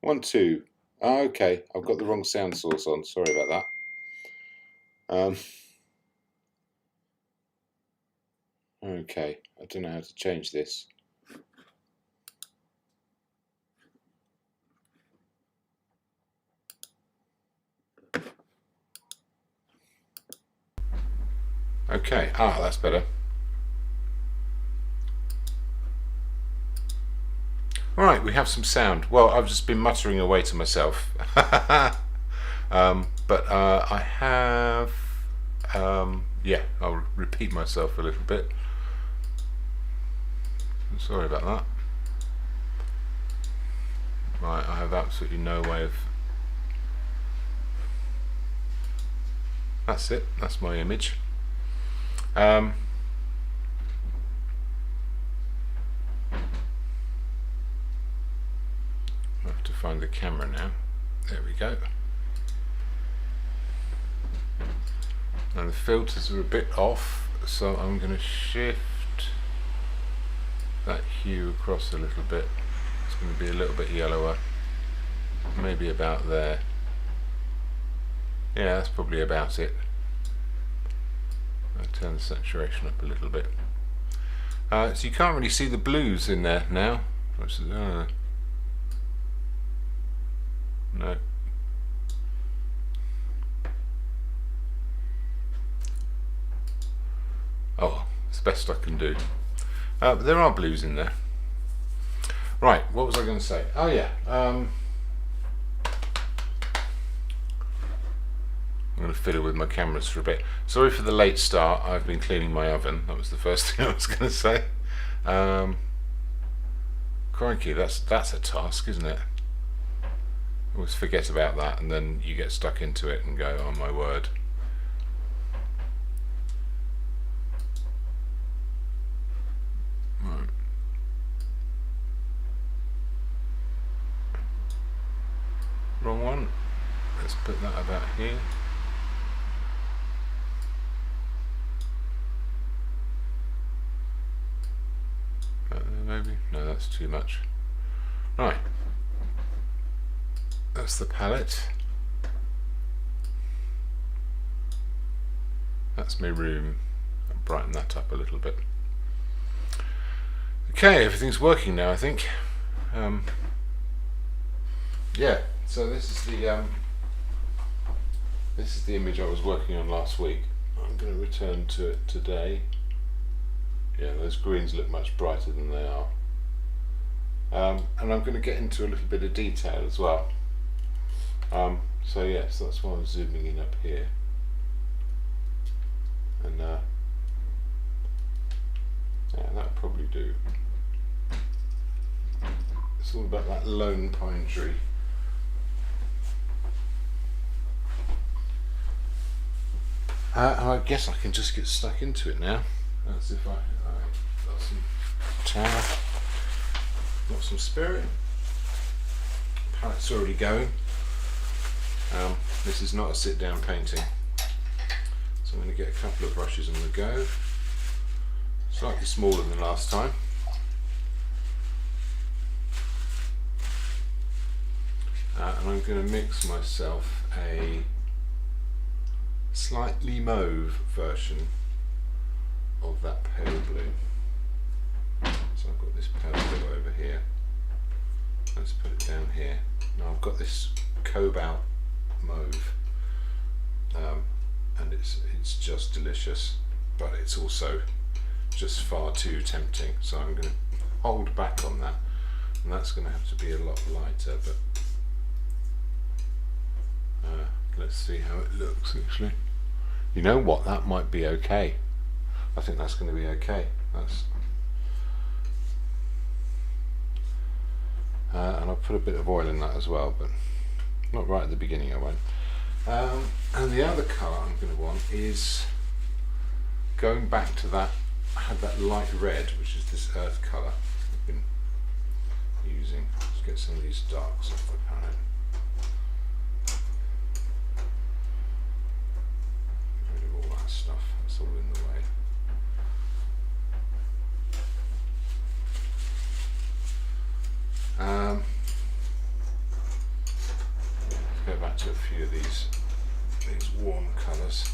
1, 2. Oh, okay, I've got the wrong sound source on. Sorry about that. Okay, I don't know how to change this. Okay, that's better. Alright, we have some sound. Well, I've just been muttering away to myself. But I have... yeah, I'll repeat myself a little bit. Sorry about that. Right, I have absolutely no way of... That's it, that's my image. I have to find the camera now. There we go. And the filters are a bit off, so I'm going to shift that hue across a little bit. It's going to be a little bit yellower, maybe about there. Yeah, that's probably about it. I'll turn the saturation up a little bit. So you can't really see the blues in there now. No. Oh, it's the best I can do. But there are blues in there. Right, what was I going to say? Oh yeah, I'm going to fiddle with my cameras for a bit. Sorry for the late start, I've been cleaning my oven. That was the first thing I was going to say. Crikey, that's a task, isn't it? I always forget about that, and then you get stuck into it and go, oh my word. Right. Wrong one. Let's put that about here. Maybe? No, that's too much. Right. That's the palette. That's my room. I'll brighten that up a little bit. Okay, everything's working now, I think. Yeah, so this is the image I was working on last week. I'm going to return to it today. Yeah, those greens look much brighter than they are. And I'm going to get into a little bit of detail as well. So yes, that's why I'm zooming in up here. And yeah, that'll probably do. It's all about that lone pine tree. And I guess I can just get stuck into it now. That's if I got some tower, got some spirit. Palette's already going. This is not a sit-down painting, so I'm going to get a couple of brushes on the go. Slightly smaller than last time. And I'm going to mix myself a slightly mauve version of that pale blue. So I've got this pale blue over here. Let's put it down here. Now I've got this cobalt mauve, and it's just delicious, but it's also just far too tempting. So I'm going to hold back on that, and that's going to have to be a lot lighter. But let's see how it looks. Actually, you know what? That might be okay. I think that's going to be okay. And I'll put a bit of oil in that as well, but not right at the beginning. I won't. And the other colour I'm going to want is going back to that. I had that light red, which is this earth colour I've been using. Let's get some of these darks off the palette. Get rid of all that stuff. That's all in the way. to a few of these warm colours.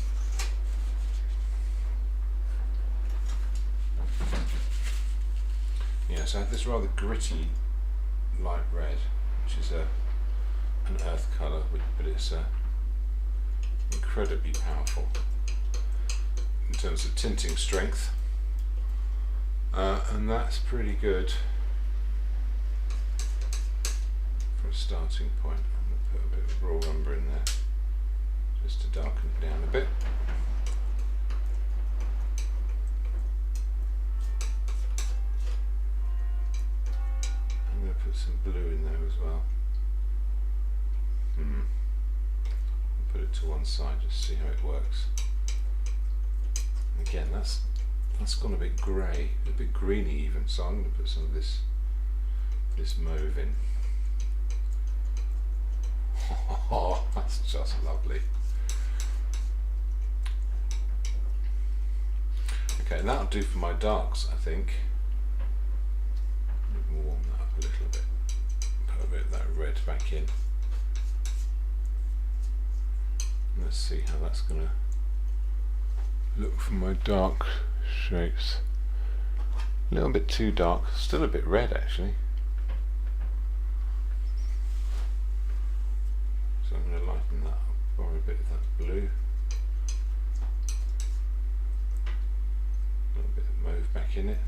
Yeah, so I have this rather gritty light red, which is an earth colour, but it's incredibly powerful in terms of tinting strength, and that's pretty good for a starting point. I'm going to put a bit of raw umber in there just to darken it down a bit. I'm going to put some blue in there as well. I'll put it to one side just to see how it works. Again, that's gone a bit grey, a bit greeny even, so I'm going to put some of this mauve in. Oh, that's just lovely. Okay, and that'll do for my darks, I think. We'll warm that up a little bit. Put a bit of that red back in. Let's see how that's going to look for my dark shapes. A little bit too dark, still a bit red actually. So I'm going to lighten that up, borrow a bit of that blue. A little bit of mauve back in it.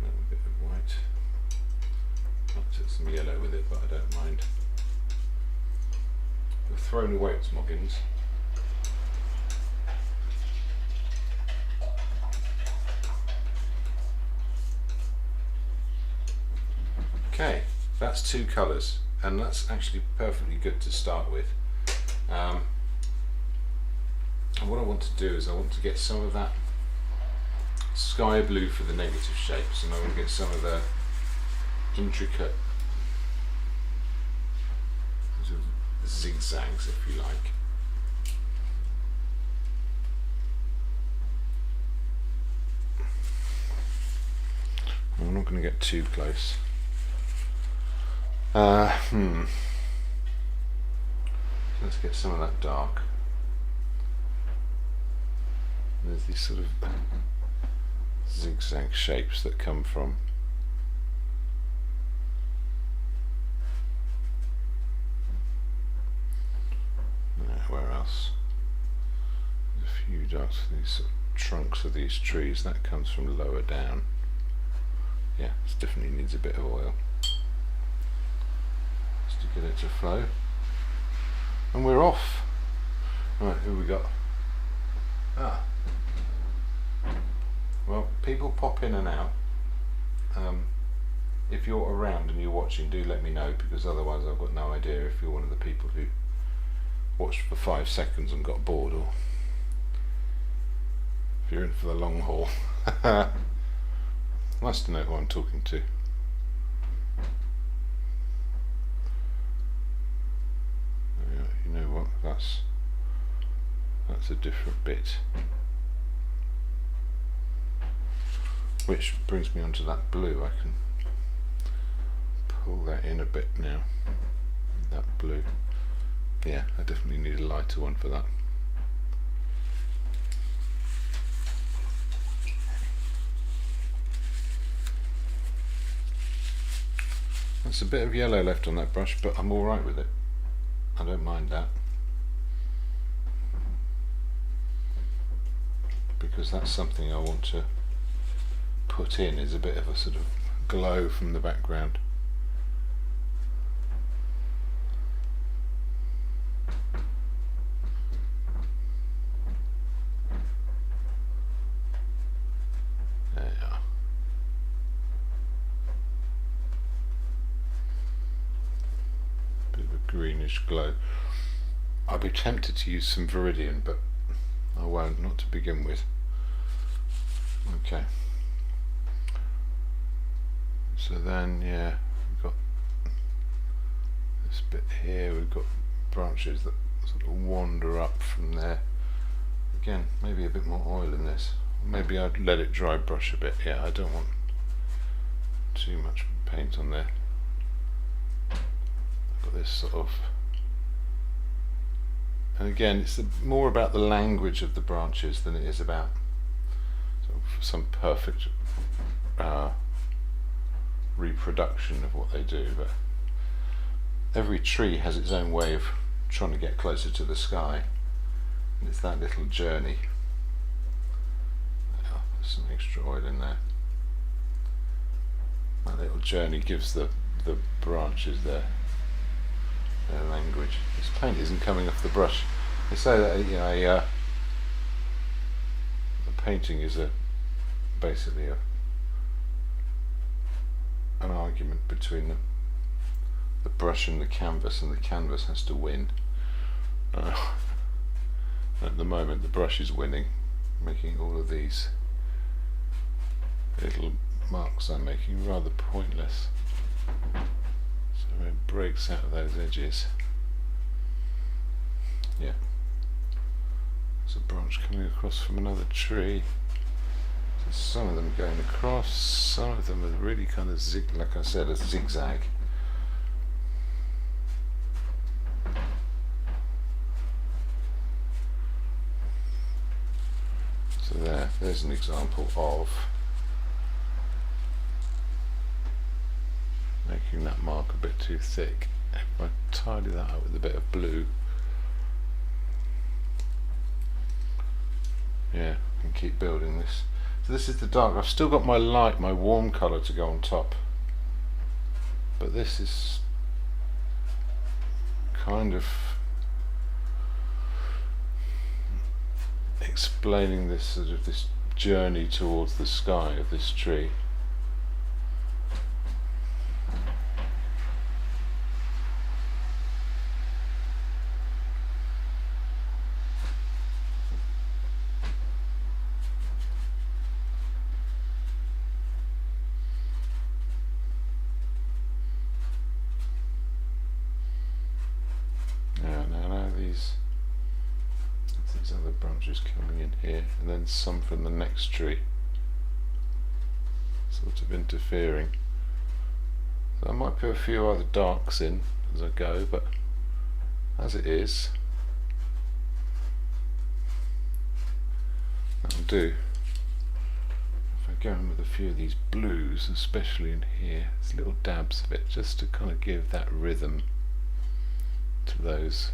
A little bit of white. I'll put some yellow with it, but I don't mind. I've thrown away its moggins. Okay, that's two colours, and that's actually perfectly good to start with. And what I want to do is I want to get some of that sky blue for the negative shapes, and I want to get some of the intricate sort of zigzags, if you like. I'm not going to get too close. Let's get some of that dark. There's these sort of zigzag shapes that come from where else? There's a few darks, these sort of trunks of these trees, that comes from lower down. Yeah, this definitely needs a bit of oil just to get it to flow. And we're off. Right, who we got? Well, people pop in and out. If you're around and you're watching, do let me know, because otherwise I've got no idea if you're one of the people who watched for 5 seconds and got bored, or if you're in for the long haul. Nice to know who I'm talking to. You know what? That's a different bit. Which brings me onto that blue. I can pull that in a bit now. That blue. Yeah, I definitely need a lighter one for that. There's a bit of yellow left on that brush, but I'm alright with it. I don't mind that, because that's something I want to put in, is a bit of a sort of glow from the background. There you are. Bit of a greenish glow. I'd be tempted to use some Viridian, but I won't, not to begin with. Okay. So then, yeah, we've got this bit here, we've got branches that sort of wander up from there. Again, maybe a bit more oil in this. Maybe I'd let it dry brush a bit. Yeah, I don't want too much paint on there. got this sort of, and again it's more about the language of the branches than it is about sort of some perfect reproduction of what they do, but every tree has its own way of trying to get closer to the sky, and it's that little journey. Oh, there's some extra oil in there. That little journey gives the branches their language. This paint isn't coming off the brush. They say that, you know, the painting is basically an argument between the brush and the canvas has to win. At the moment the brush is winning, making all of these little marks I'm making rather pointless, so it breaks out of those edges. Yeah, there's a branch coming across from another tree. So some of them going across, some of them are really kind of like I said, a zigzag. So there's an example of making that mark a bit too thick. If I tidy that up with a bit of blue, yeah, I can keep building this. So this is the dark. I've still got my light, my warm colour to go on top, but this is kind of explaining this sort of this journey towards the sky of this tree. Now these other branches coming in here, and then some from the next tree, sort of interfering. So I might put a few other darks in as I go, but as it is, that'll do. If I go in with a few of these blues, especially in here, there's little dabs of it, just to kind of give that rhythm to those.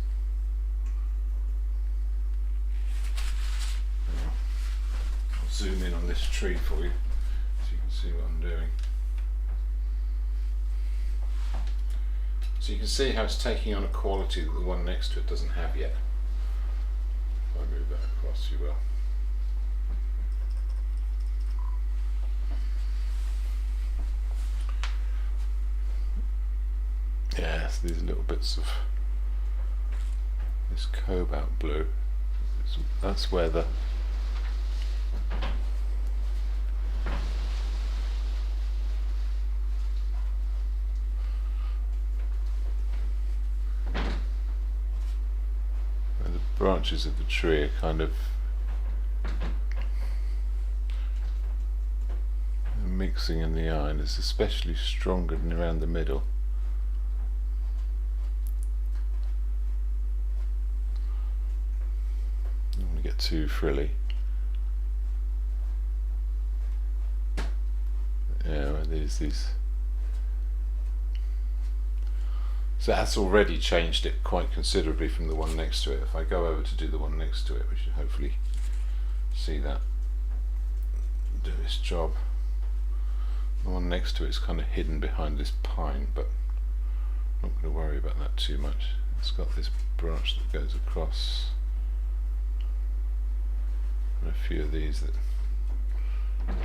I'll zoom in on this tree for you so you can see what I'm doing. So you can see how it's taking on a quality that the one next to it doesn't have yet. If I move that across, you will. Yeah, so these little bits of this cobalt blue, that's where the branches of the tree are kind of mixing in the eye, and it's especially stronger than around the middle. Don't want to get too frilly. Yeah, well, there's these. So that's already changed it quite considerably from the one next to it. If I go over to do the one next to it, we should hopefully see that do its job. The one next to it is kind of hidden behind this pine, but I'm not going to worry about that too much. It's got this branch that goes across, and a few of these that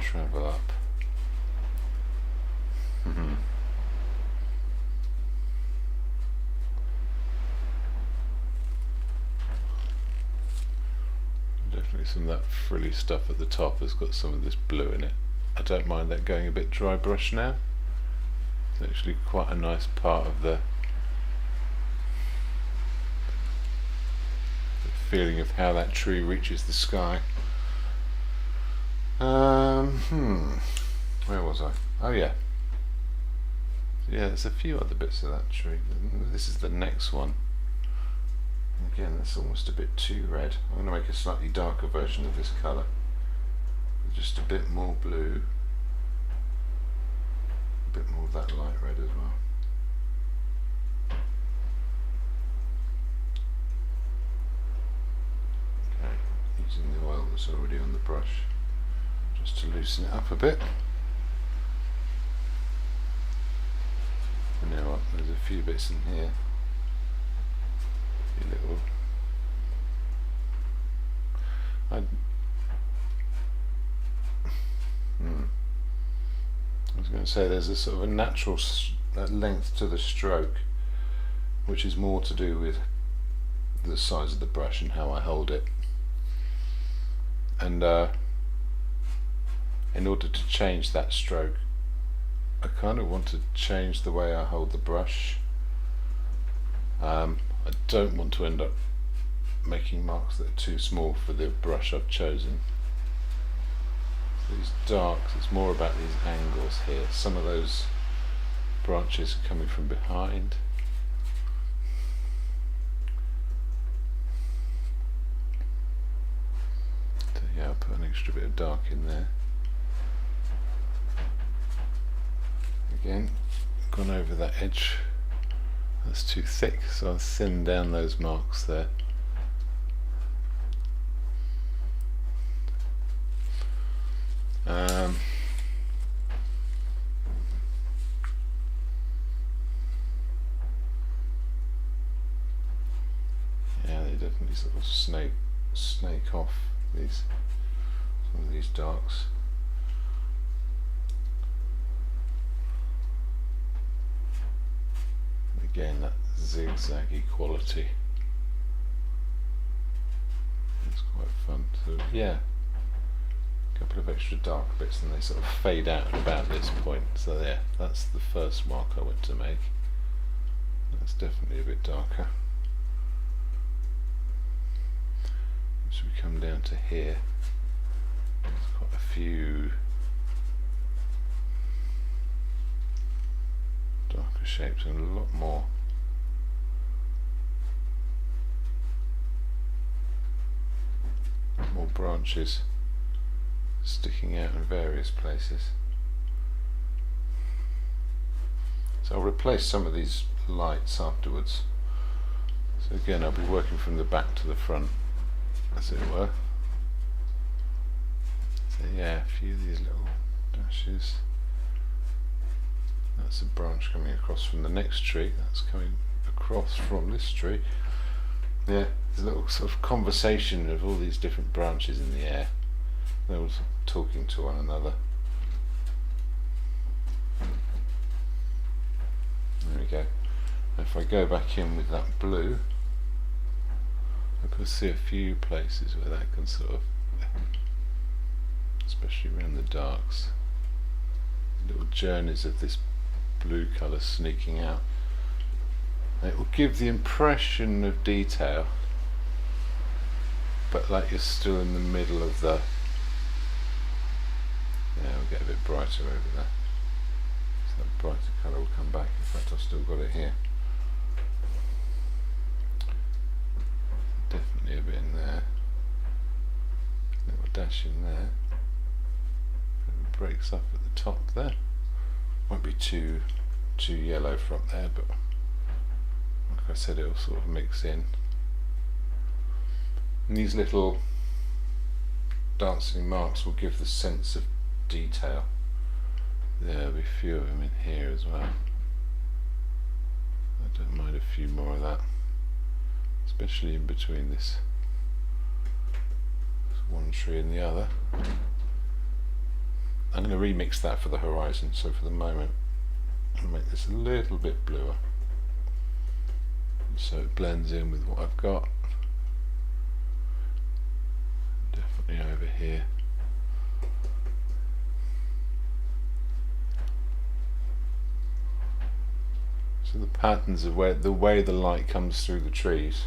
travel up. Definitely some of that frilly stuff at the top has got some of this blue in it. I don't mind that going a bit dry brush now. It's actually quite a nice part of the feeling of how that tree reaches the sky. Where was I? Oh yeah. yeah, there's a few other bits of that tree. This is the next one. Again, that's almost a bit too red. I'm going to make a slightly darker version of this colour. Just a bit more blue. A bit more of that light red as well. Okay, using the oil that's already on the brush, just to loosen it up a bit. You know what, there's a few bits in here. A few little... I was going to say there's a sort of a natural length to the stroke, which is more to do with the size of the brush and how I hold it. And in order to change that stroke, I kind of want to change the way I hold the brush. I don't want to end up making marks that are too small for the brush I've chosen. So these darks, it's more about these angles here. Some of those branches are coming from behind. So yeah, I'll put an extra bit of dark in there. Again, gone over that edge. That's too thick, so I'll thin down those marks there. Yeah, they definitely sort of snake off these, some of these darks. Again, that zigzaggy quality. It's quite fun. So yeah, a couple of extra dark bits, and they sort of fade out at about this point. So yeah, that's the first mark I went to make. That's definitely a bit darker. As we come down to here, there's quite a few darker shapes and a lot more branches sticking out in various places. So I'll replace some of these lights afterwards. So again, I'll be working from the back to the front, as it were. So yeah, a few of these little dashes. That's a branch coming across from the next tree. That's coming across from this tree. Yeah, there's a little sort of conversation of all these different branches in the air. They're all talking to one another. There we go. If I go back in with that blue, I can see a few places where that can sort of, especially around the darks, little journeys of this blue colour sneaking out. It will give the impression of detail, but like you're still in the middle of the... Yeah, we'll get a bit brighter over there. So that brighter colour will come back. In fact, I've still got it here. Definitely a bit in there. A little dash in there. It breaks up at the top there. Won't be too yellow for up there, but like I said, it'll sort of mix in. And these little dancing marks will give the sense of detail. There'll be a few of them in here as well. I don't mind a few more of that, especially in between this one tree and the other. I'm going to remix that for the horizon, so for the moment I'll make this a little bit bluer so it blends in with what I've got. Definitely over here. So the patterns of the way the light comes through the trees,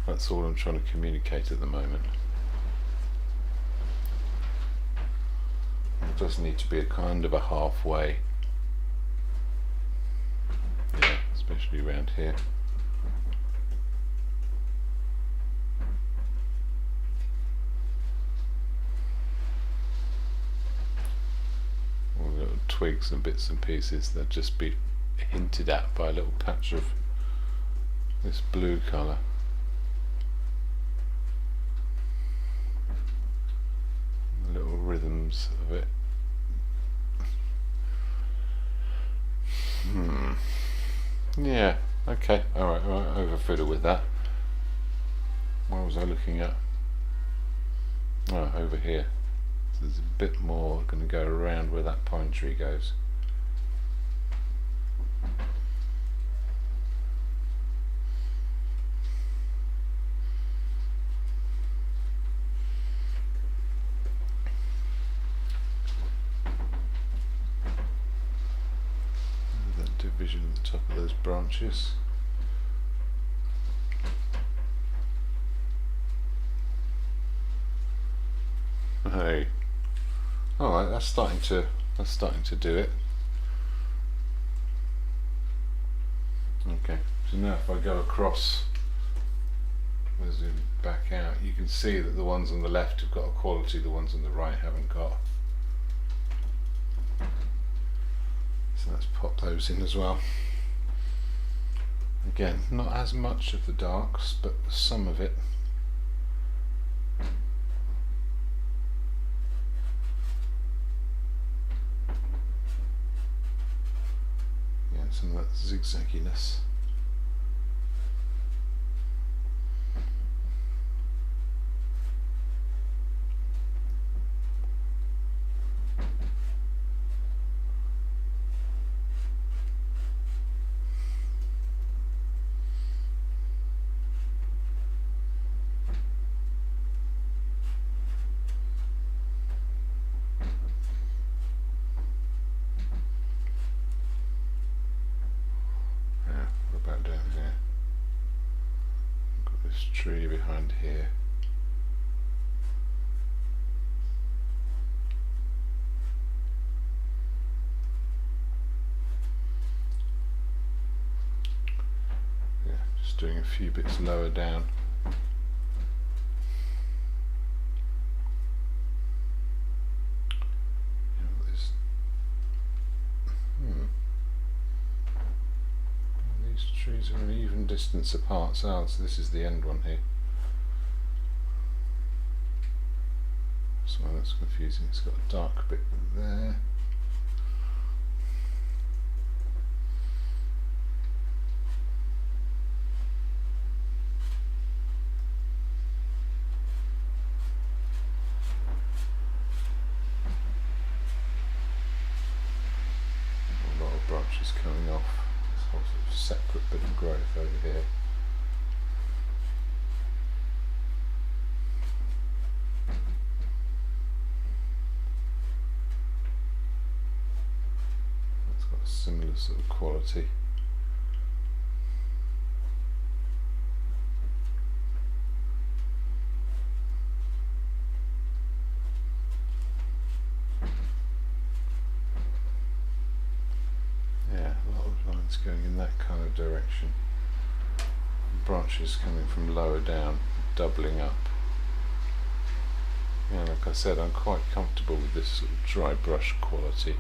that's all I'm trying to communicate at the moment. It does need to be a kind of a halfway. especially around here. All the little twigs and bits and pieces, they'll just be hinted at by a little patch of this blue colour. The little rhythms of it. Yeah, okay, alright, overfiddle with that. What was I looking at? Oh, over here. So there's a bit more going to go around where that pine tree goes. That division at the top of those branches. Hey, all right, that's starting to do it. Okay, so now if I go across, zoom back out, you can see that the ones on the left have got a quality the ones on the right haven't got. So let's pop those in as well. Again, not as much of the darks, but some of it. Yeah, some of that zigzagginess. Tree behind here. Yeah, just doing a few bits lower down. Trees are an even distance apart, so this is the end one here. So that's confusing, it's got a dark bit there. A lot of branches coming off. Sort of separate bit of growth over here. That's got a similar sort of quality. Going in that kind of direction. Branches coming from lower down, doubling up. Yeah, like I said, I'm quite comfortable with this sort of dry brush quality.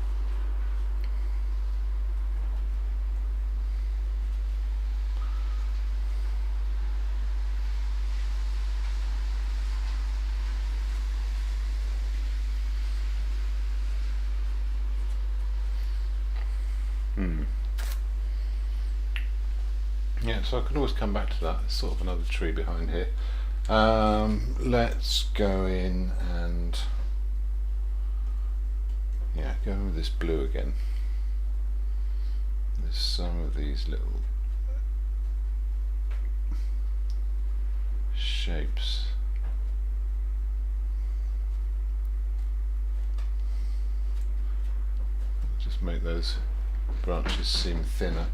Yeah, so I can always come back to that. There's sort of another tree behind here. Let's go in and go with this blue again. There's some of these little shapes. Just make those branches seem thinner.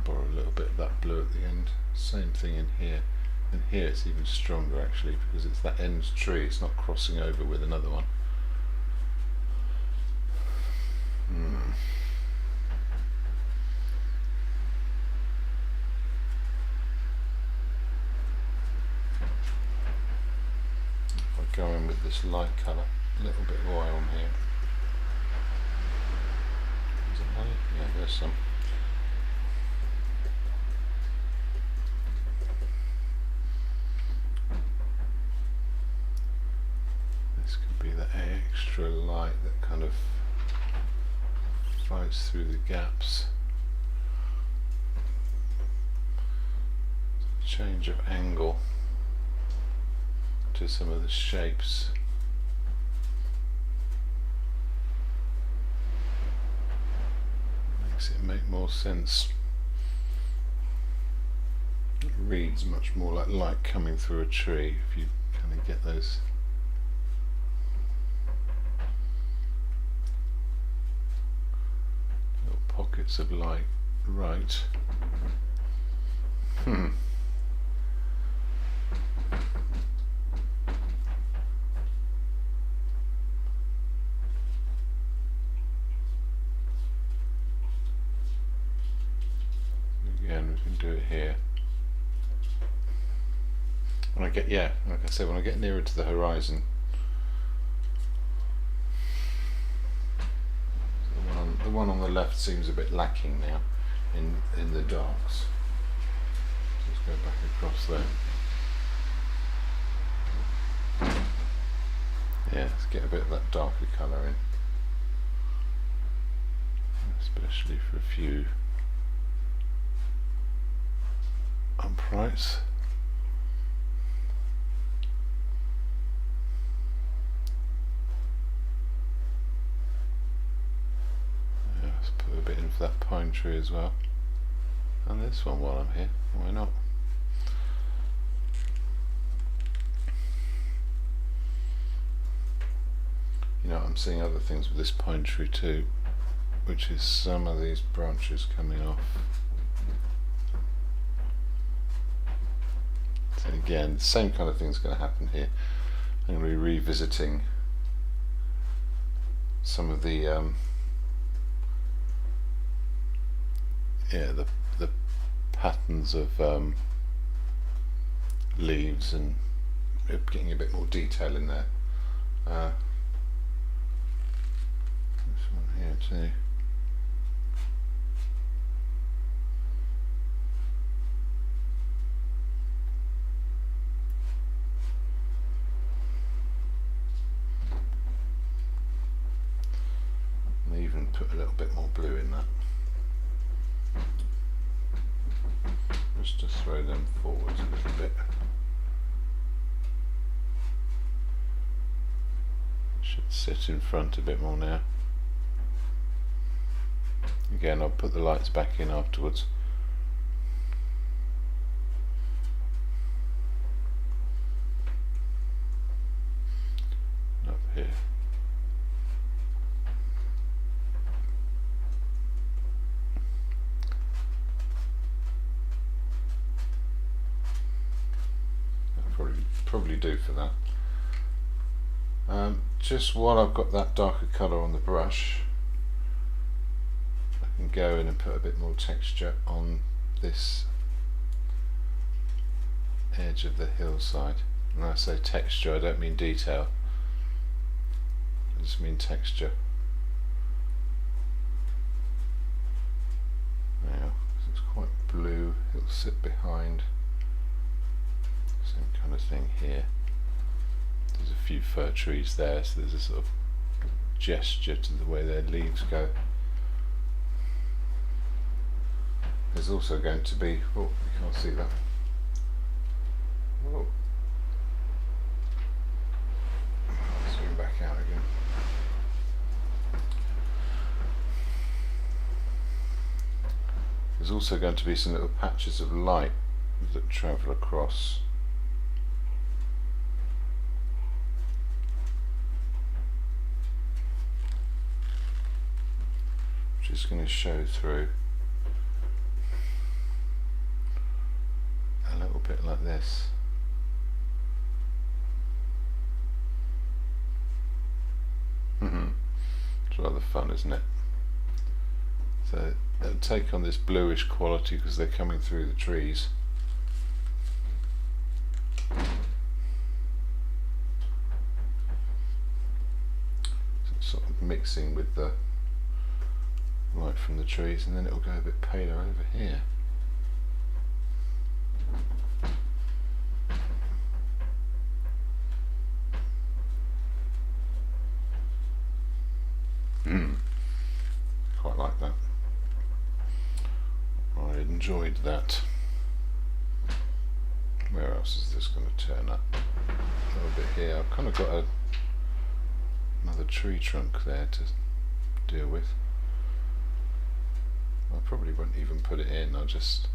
might borrow a little bit of that blue at the end. Same thing in here. And here it's even stronger actually, because it's that end tree, it's not crossing over with another one. If I go in with this light colour, a little bit of oil on here. Is it honey? Yeah, there's some. This could be the extra light that kind of fights through the gaps. Change of angle to some of the shapes. Makes it make more sense. It reads much more like light coming through a tree if you kind of get those little pockets of light. Right. Again, we can do it here. When I get, like I said, when I get nearer to the horizon, the one on the left seems a bit lacking now in the darks. Let's go back across there. Yeah, let's get a bit of that darker colour in, especially for a few uprights. Yeah, let's put a bit in for that pine tree as well, and this one while I'm here, why not? You know, I'm seeing other things with this pine tree too, which is some of these branches coming off. So again, the same kind of thing's going to happen here. I'm going to be revisiting some of the the patterns of leaves and getting a bit more detail in there. This one here too. And even put a little bit more blue in that. Just to throw them forwards a little bit. Should sit in front a bit more now. Again, I'll put the lights back in afterwards. Up here. Probably do for that. Just while I've got that darker colour on the brush, I can go in and put a bit more texture on this edge of the hillside. And when I say texture, I don't mean detail, I just mean texture. Now, it's quite blue, it'll sit behind. Same kind of thing here. There's a few fir trees there, so there's a sort of gesture to the way their leaves go. There's also going to be, oh, you can't see that. Oh. Zoom back out again. There's also going to be some little patches of light that travel across. Just going to show through. bit like this. It's rather fun, isn't it? So they'll take on this bluish quality because they're coming through the trees. Sort of mixing with the light from the trees, and then it'll go a bit paler over here. Quite like that. I enjoyed that. Where else is this going to turn up? A little bit here. I've kind of got another tree trunk there to deal with. I probably won't even put it in, I'll just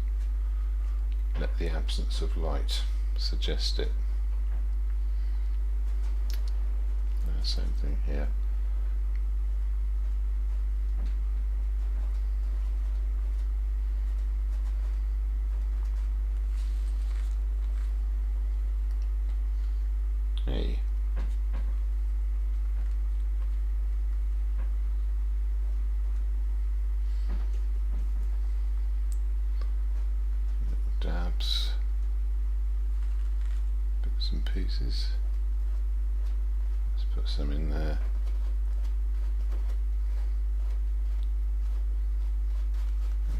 let the absence of light suggest it. Same thing here. Hey. Dabs, bits and pieces. Let's put some in there.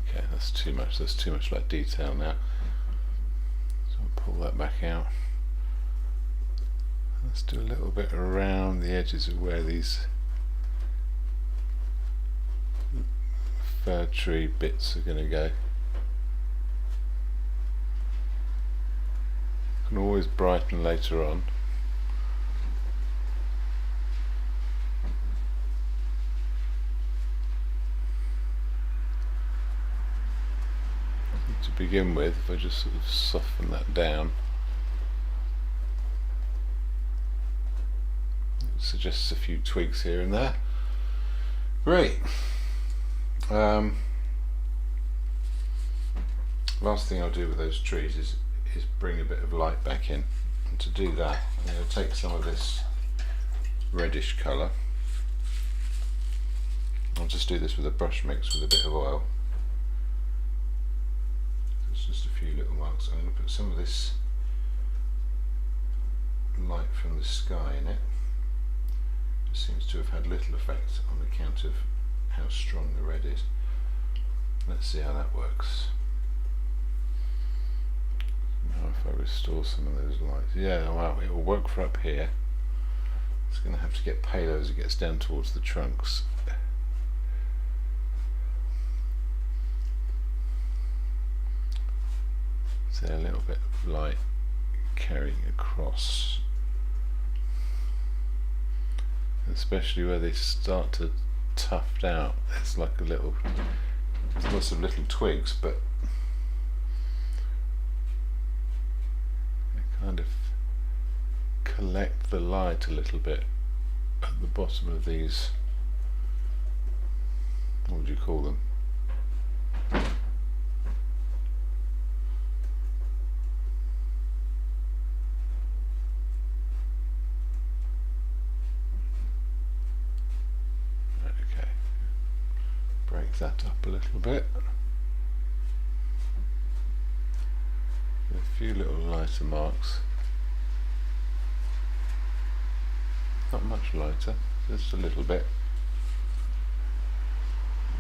Okay, that's too much. That's too much like detail now. So I'll pull that back out. Let's do a little bit around the edges of where these fir tree bits are going to go. Can always brighten later on. To begin with, if I just sort of soften that down, it suggests a few tweaks here and there. Great. Last thing I'll do with those trees is bring a bit of light back in, and to do that I'm going to take some of this reddish colour. I'll just do this with a brush mix with a bit of oil. It's just a few little marks. I'm going to put some of this light from the sky in it. It seems to have had little effect on account of how strong the red is. Let's see how that works. Now if I restore some of those lights, yeah, wow, it will work for up here. It's going to have to get paler as it gets down towards the trunks. So a little bit of light carrying across, especially where they start to tuft out. It's like a little, there's lots of little twigs, but kind of collect the light a little bit at the bottom of these, what would you call them? Okay, break that up a little bit. A few little lighter marks, not much lighter, just a little bit.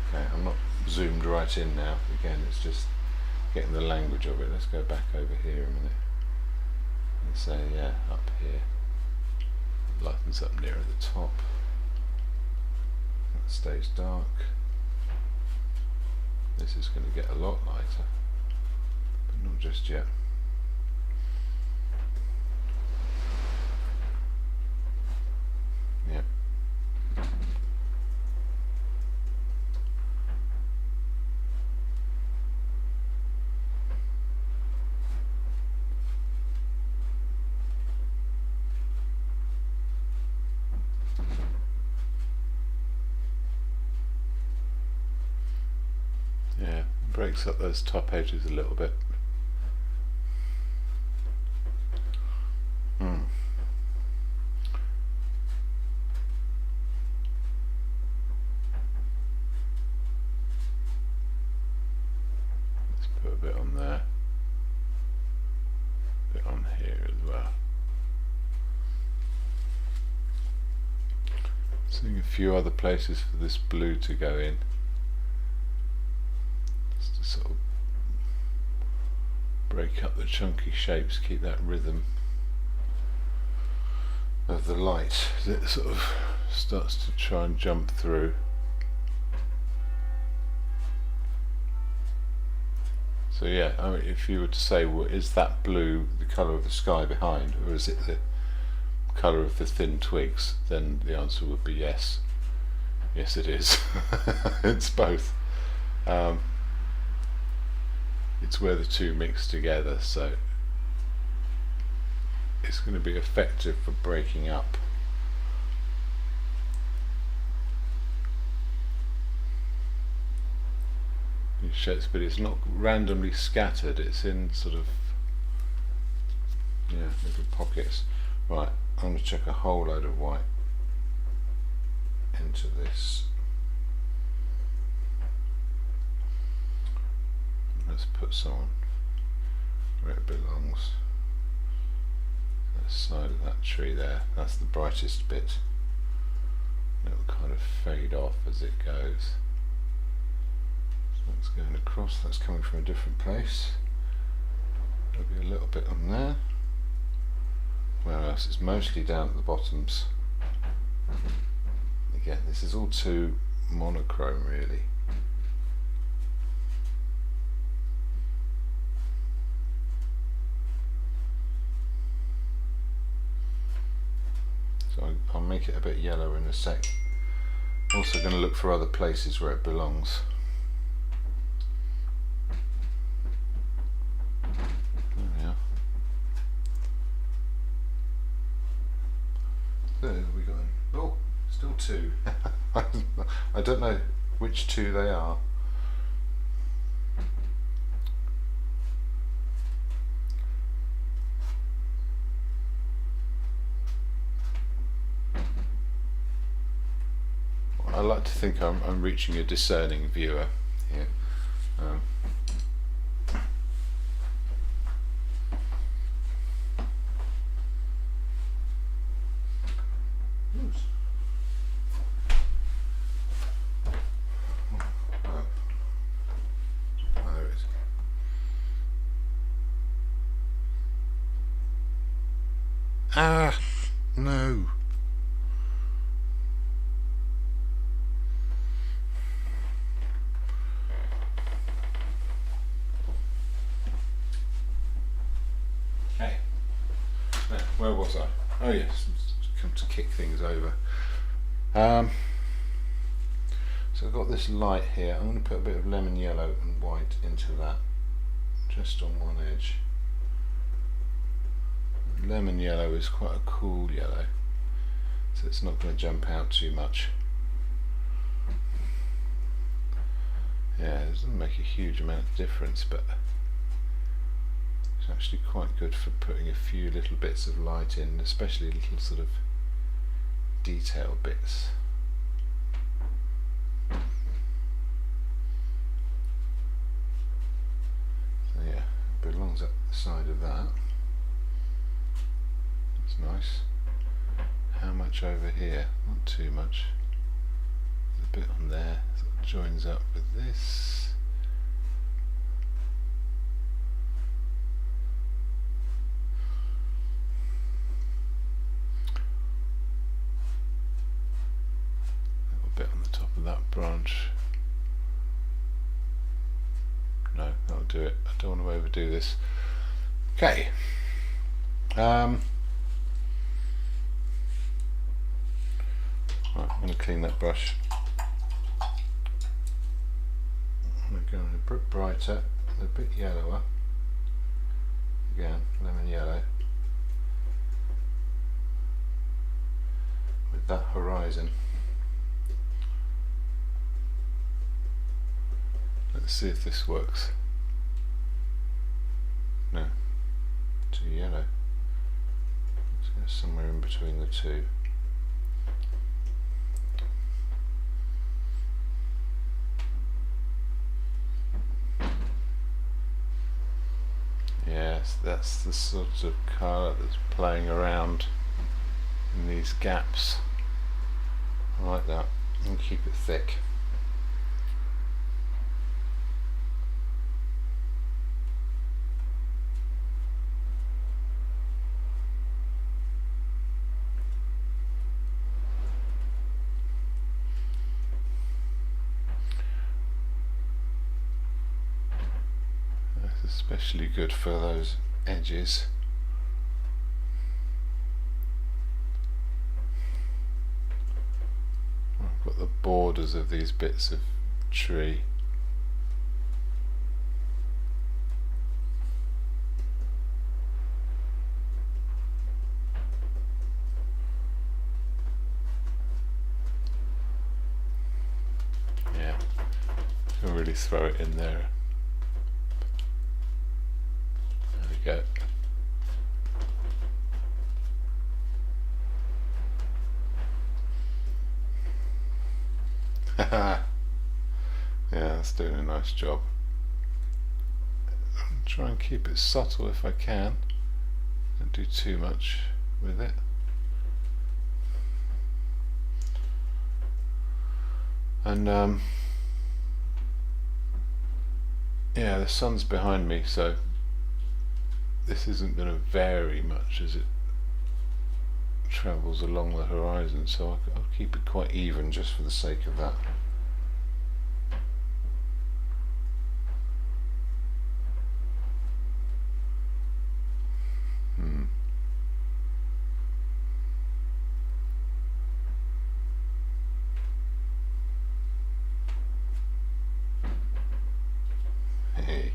Okay, I'm not zoomed right in now, again it's just getting the language of it. Let's go back over here a minute and say, yeah, up here, lightens up nearer the top, that stays dark. This is going to get a lot lighter, but not just yet. Yeah. Yeah, breaks up those top edges a little bit. Put a bit on there, a bit on here as well. Seeing a few other places for this blue to go in, just to sort of break up the chunky shapes, keep that rhythm of the light that sort of starts to try and jump through. So yeah, I mean, if you were to say, well, is that blue the colour of the sky behind, or is it the colour of the thin twigs, then the answer would be yes. Yes, it is. It's both. It's where the two mix together, so it's going to be effective for breaking up. But it's not randomly scattered, it's in sort of, yeah, little pockets. Right, I'm going to chuck a whole load of white into this. Let's put some on where it belongs. The side of that tree there, that's the brightest bit. It will kind of fade off as it goes. So that's going across, that's coming from a different place. There'll be a little bit on there. Where else? It's mostly down at the bottoms. Again, this is all too monochrome really. So I'll make it a bit yellow in a sec. I'm also going to look for other places where it belongs. There we are. There we go. Oh, still two. I don't know which two they are. I like to think I'm reaching a discerning viewer here. Ah, no. Okay. Now, where was I? Oh yes, come to kick things over. So I've got this light here. I'm going to put a bit of lemon yellow and white into that, just on one edge. Lemon yellow is quite a cool yellow, so it's not going to jump out too much. Yeah, it doesn't make a huge amount of difference, but it's actually quite good for putting a few little bits of light in, especially little sort of detail bits. So yeah, it belongs up the side of that. Nice. How much over here? Not too much. There's a bit on there that joins up with this. A little bit on the top of that branch. No, that'll do it. I don't want to overdo this. Okay. Right, I'm going to clean that brush. I'm going to go a bit brighter, a bit yellower. Again, lemon yellow. With that horizon. Let's see if this works. No, too yellow. Let's go somewhere in between the two. Yes, that's the sort of colour that's playing around in these gaps. I like that, and keep it thick. That's especially good for those edges. I've got the borders of these bits of tree. Yeah, can really throw it in there. There we go. Yeah, that's doing a nice job. I'll try and keep it subtle if I can. Don't do too much with it. And yeah, the sun's behind me, so this isn't going to vary much as it travels along the horizon, so I'll keep it quite even just for the sake of that. Hey,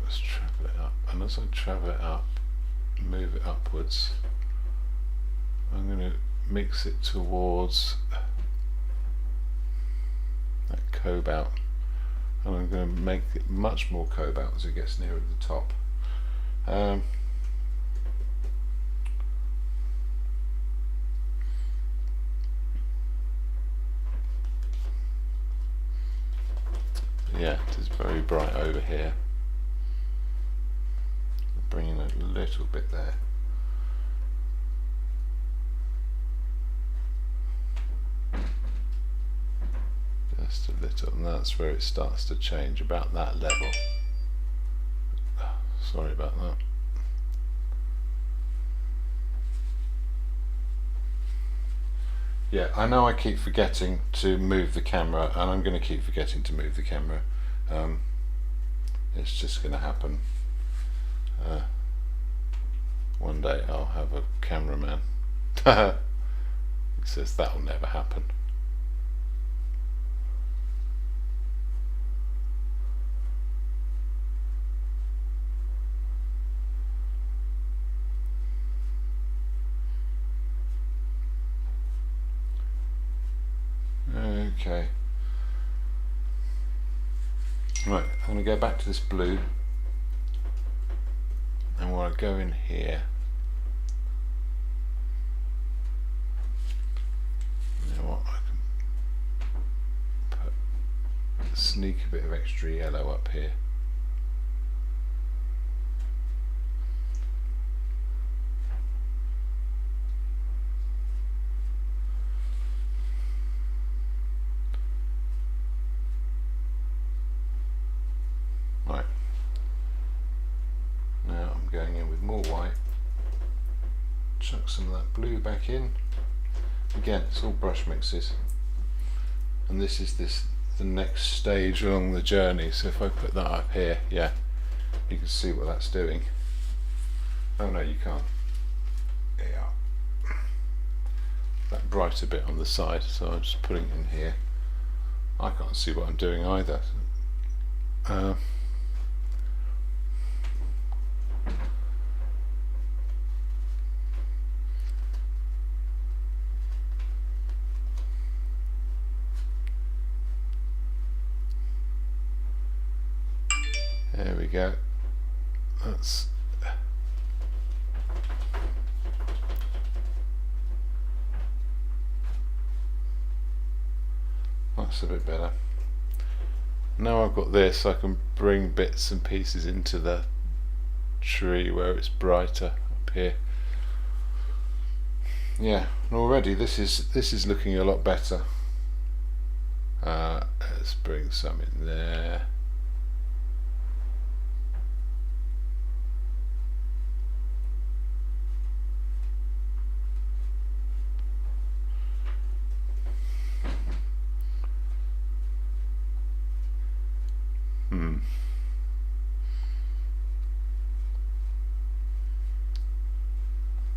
let's travel it up, and as I travel it up, move it upwards, I'm going to mix it towards that cobalt, and I'm going to make it much more cobalt as it gets nearer the top. Yeah, it is very bright over here. Bringing a little bit there. Just a little, and that's where it starts to change, about that level. Sorry about that. Yeah, I know I keep forgetting to move the camera, and I'm going to keep forgetting to move the camera. It's just going to happen. One day I'll have a cameraman. He says that'll never happen. Okay. Right, I'm going to go back to this blue, and when I go in here, you know what, I can sneak a bit of extra yellow up here. Right, now I'm going in with more white, chuck some of that blue back in. Again, it's all brush mixes, and this is the next stage along the journey. So if I put that up here, yeah, you can see what that's doing. Oh no, you can't. Yeah, that brighter bit on the side, so I'm just putting it in here. I can't see what I'm doing either. There we go. That's a bit better. now I've got this, I can bring bits and pieces into the tree where it's brighter up here. Yeah, and already this is looking a lot better. Let's bring some in there.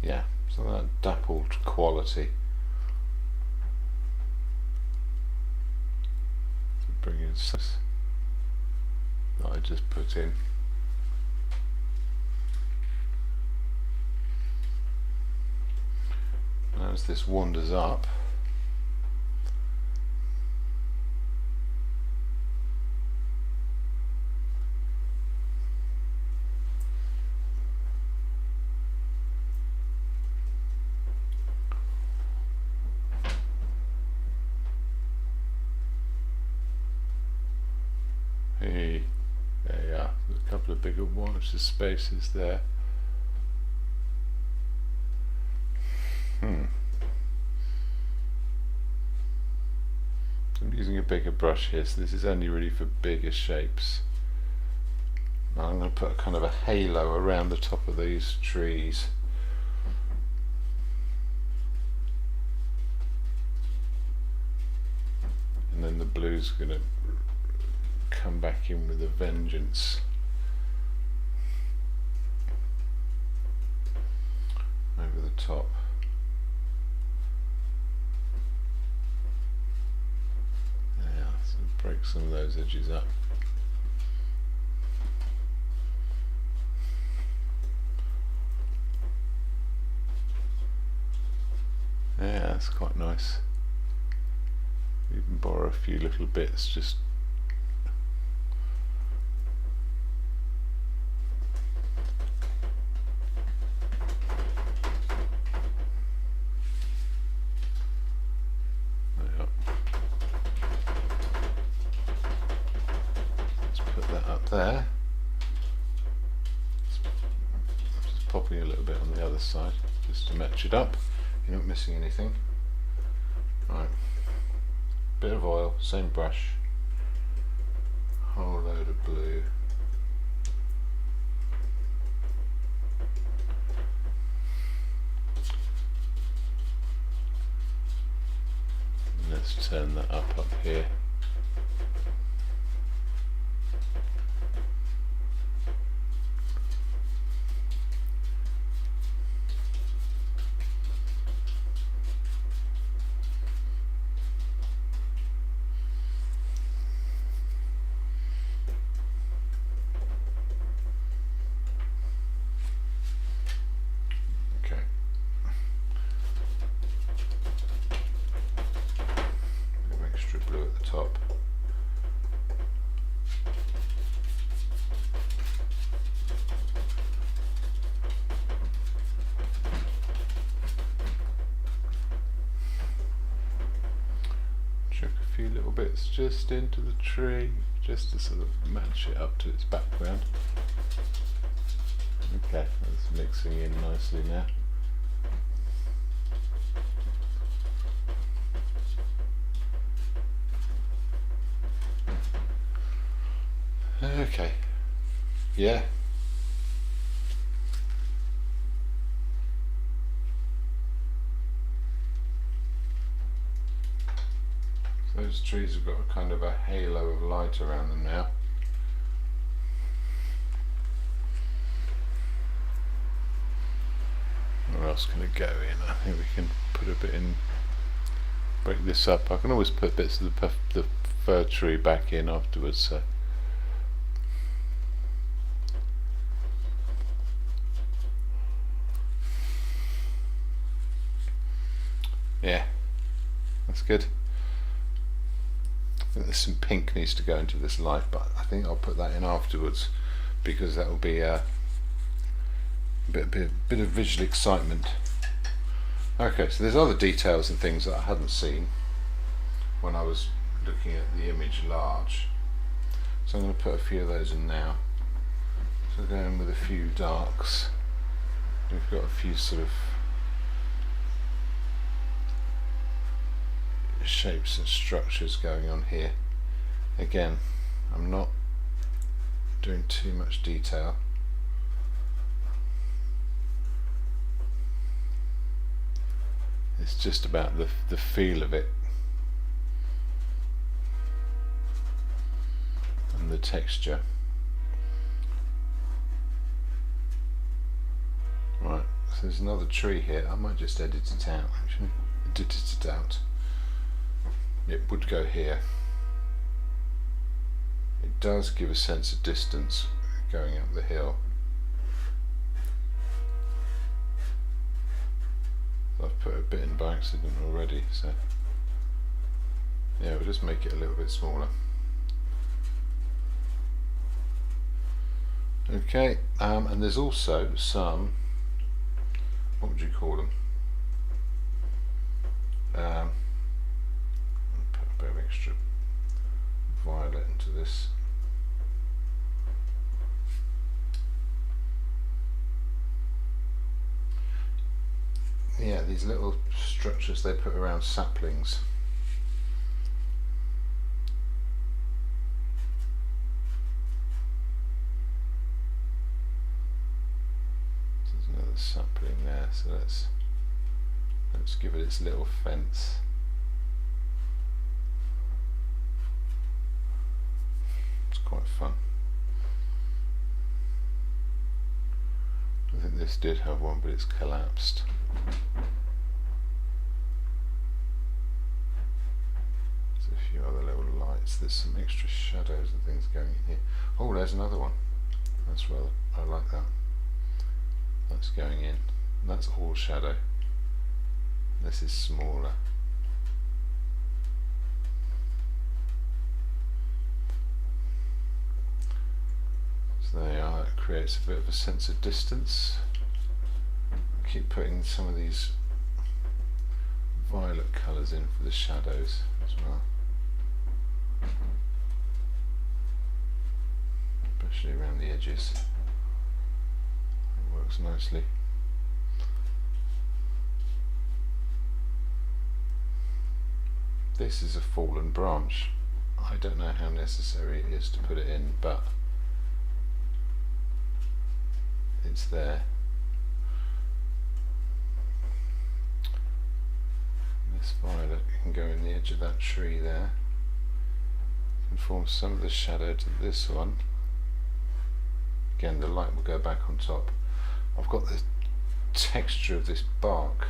Yeah, so that dappled quality. Bring in some that I just put in. Now as this wanders up, there you are, there's a couple of bigger water spaces there. I'm using a bigger brush here, so this is only really for bigger shapes. Now I'm going to put a kind of a halo around the top of these trees. And then the blue's going to come back in with a vengeance. Over the top. Yeah, so break some of those edges up. Yeah, that's quite nice. You can borrow a few little bits, just there. Just popping a little bit on the other side just to match it up. You're not missing anything. Right, bit of oil, same brush, whole load of blue. And let's turn that up here. Blue at the top. Chuck a few little bits just into the tree, just to sort of match it up to its background. Okay, that's mixing in nicely now. Okay, yeah. So those trees have got a kind of a halo of light around them now. Where else can it go in? I think we can put a bit in, break this up. I can always put bits of the fir tree back in afterwards. So. Yeah, that's good. I think there's some pink needs to go into this light, but I think I'll put that in afterwards because that will be a bit of visual excitement. Okay, so there's other details and things that I hadn't seen when I was looking at the image large. So I'm going to put a few of those in now. So going with a few darks. We've got a few sort of shapes and structures going on here. Again, I'm not doing too much detail. It's just about the feel of it and the texture. Right, so there's another tree here. I might just edit it out actually. Edit it out. It would go here. It does give a sense of distance going up the hill. I've put a bit in by accident already, so yeah, we'll just make it a little bit smaller. Okay, and there's also some, what would you call them? Put a bit of extra violet into this. Yeah, these little structures they put around saplings. There's another sapling there, so let's give it its little fence. It's quite fun. I think this did have one, but it's collapsed. There's a few other little lights. There's some extra shadows and things going in here. Oh, there's another one. That's rather, I like that. That's going in. That's all shadow. This is smaller. So there you are. It creates a bit of a sense of distance. Keep putting some of these violet colours in for the shadows as well, especially around the edges. It works nicely. This is a fallen branch. I don't know how necessary it is to put it in, but it's there. This violet can go in the edge of that tree there. Can form some of the shadow to this one. Again, the light will go back on top. I've got the texture of this bark,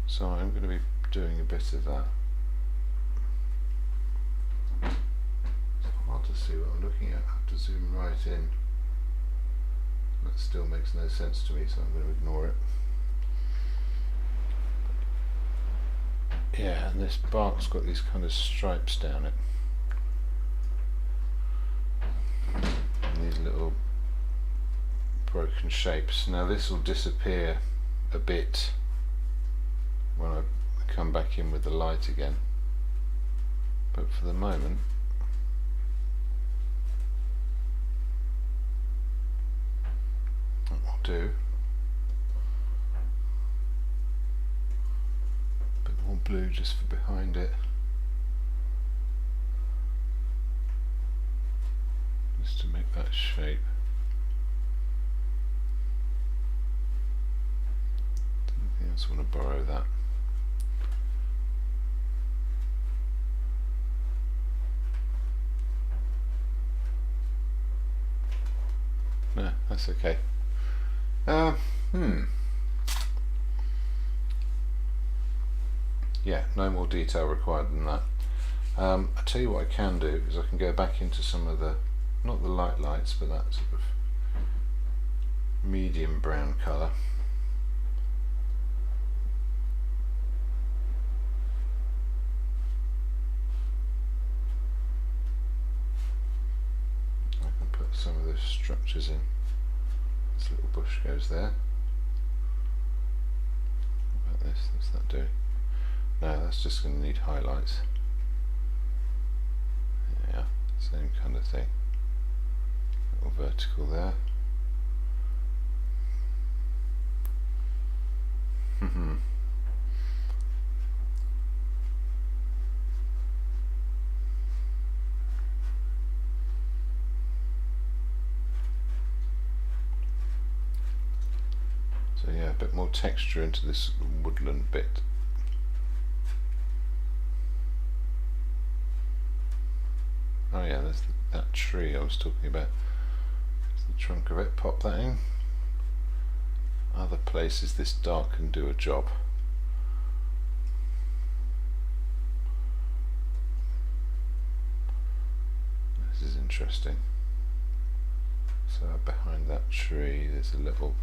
so I'm going to be doing a bit of that. It's hard to see what I'm looking at. I have to zoom right in. That still makes no sense to me, so I'm going to ignore it. Yeah, and this bark's got these kind of stripes down it. And these little broken shapes. Now this will disappear a bit when I come back in with the light again. But for the moment, what I'll do, a bit more blue just for behind it, just to make that shape. Anything else? I want to borrow that. No, that's okay. Yeah, no more detail required than that. I tell you what I can do is I can go back into some of the, not the lights, but that sort of medium brown colour. I can put some of those structures in. This little bush goes there. What about this? What's that doing? No, that's just going to need highlights. of thing. Little vertical there. So yeah, a bit more texture into this woodland bit. Oh yeah, there's that tree I was talking about. There's the trunk of it, pop that in. Other places this dark can do a job. This is interesting. So behind that tree there's a little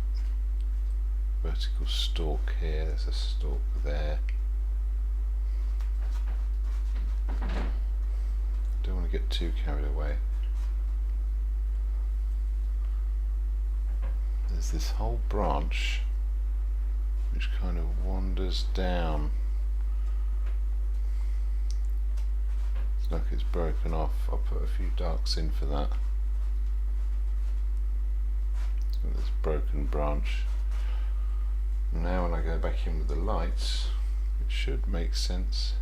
vertical stalk here, there's a stalk there. Don't want to get too carried away. There's this whole branch which kind of wanders down. It's like it's broken off. I'll put a few darks in for that. So this broken branch. Now when I go back in with the lights, it should make sense.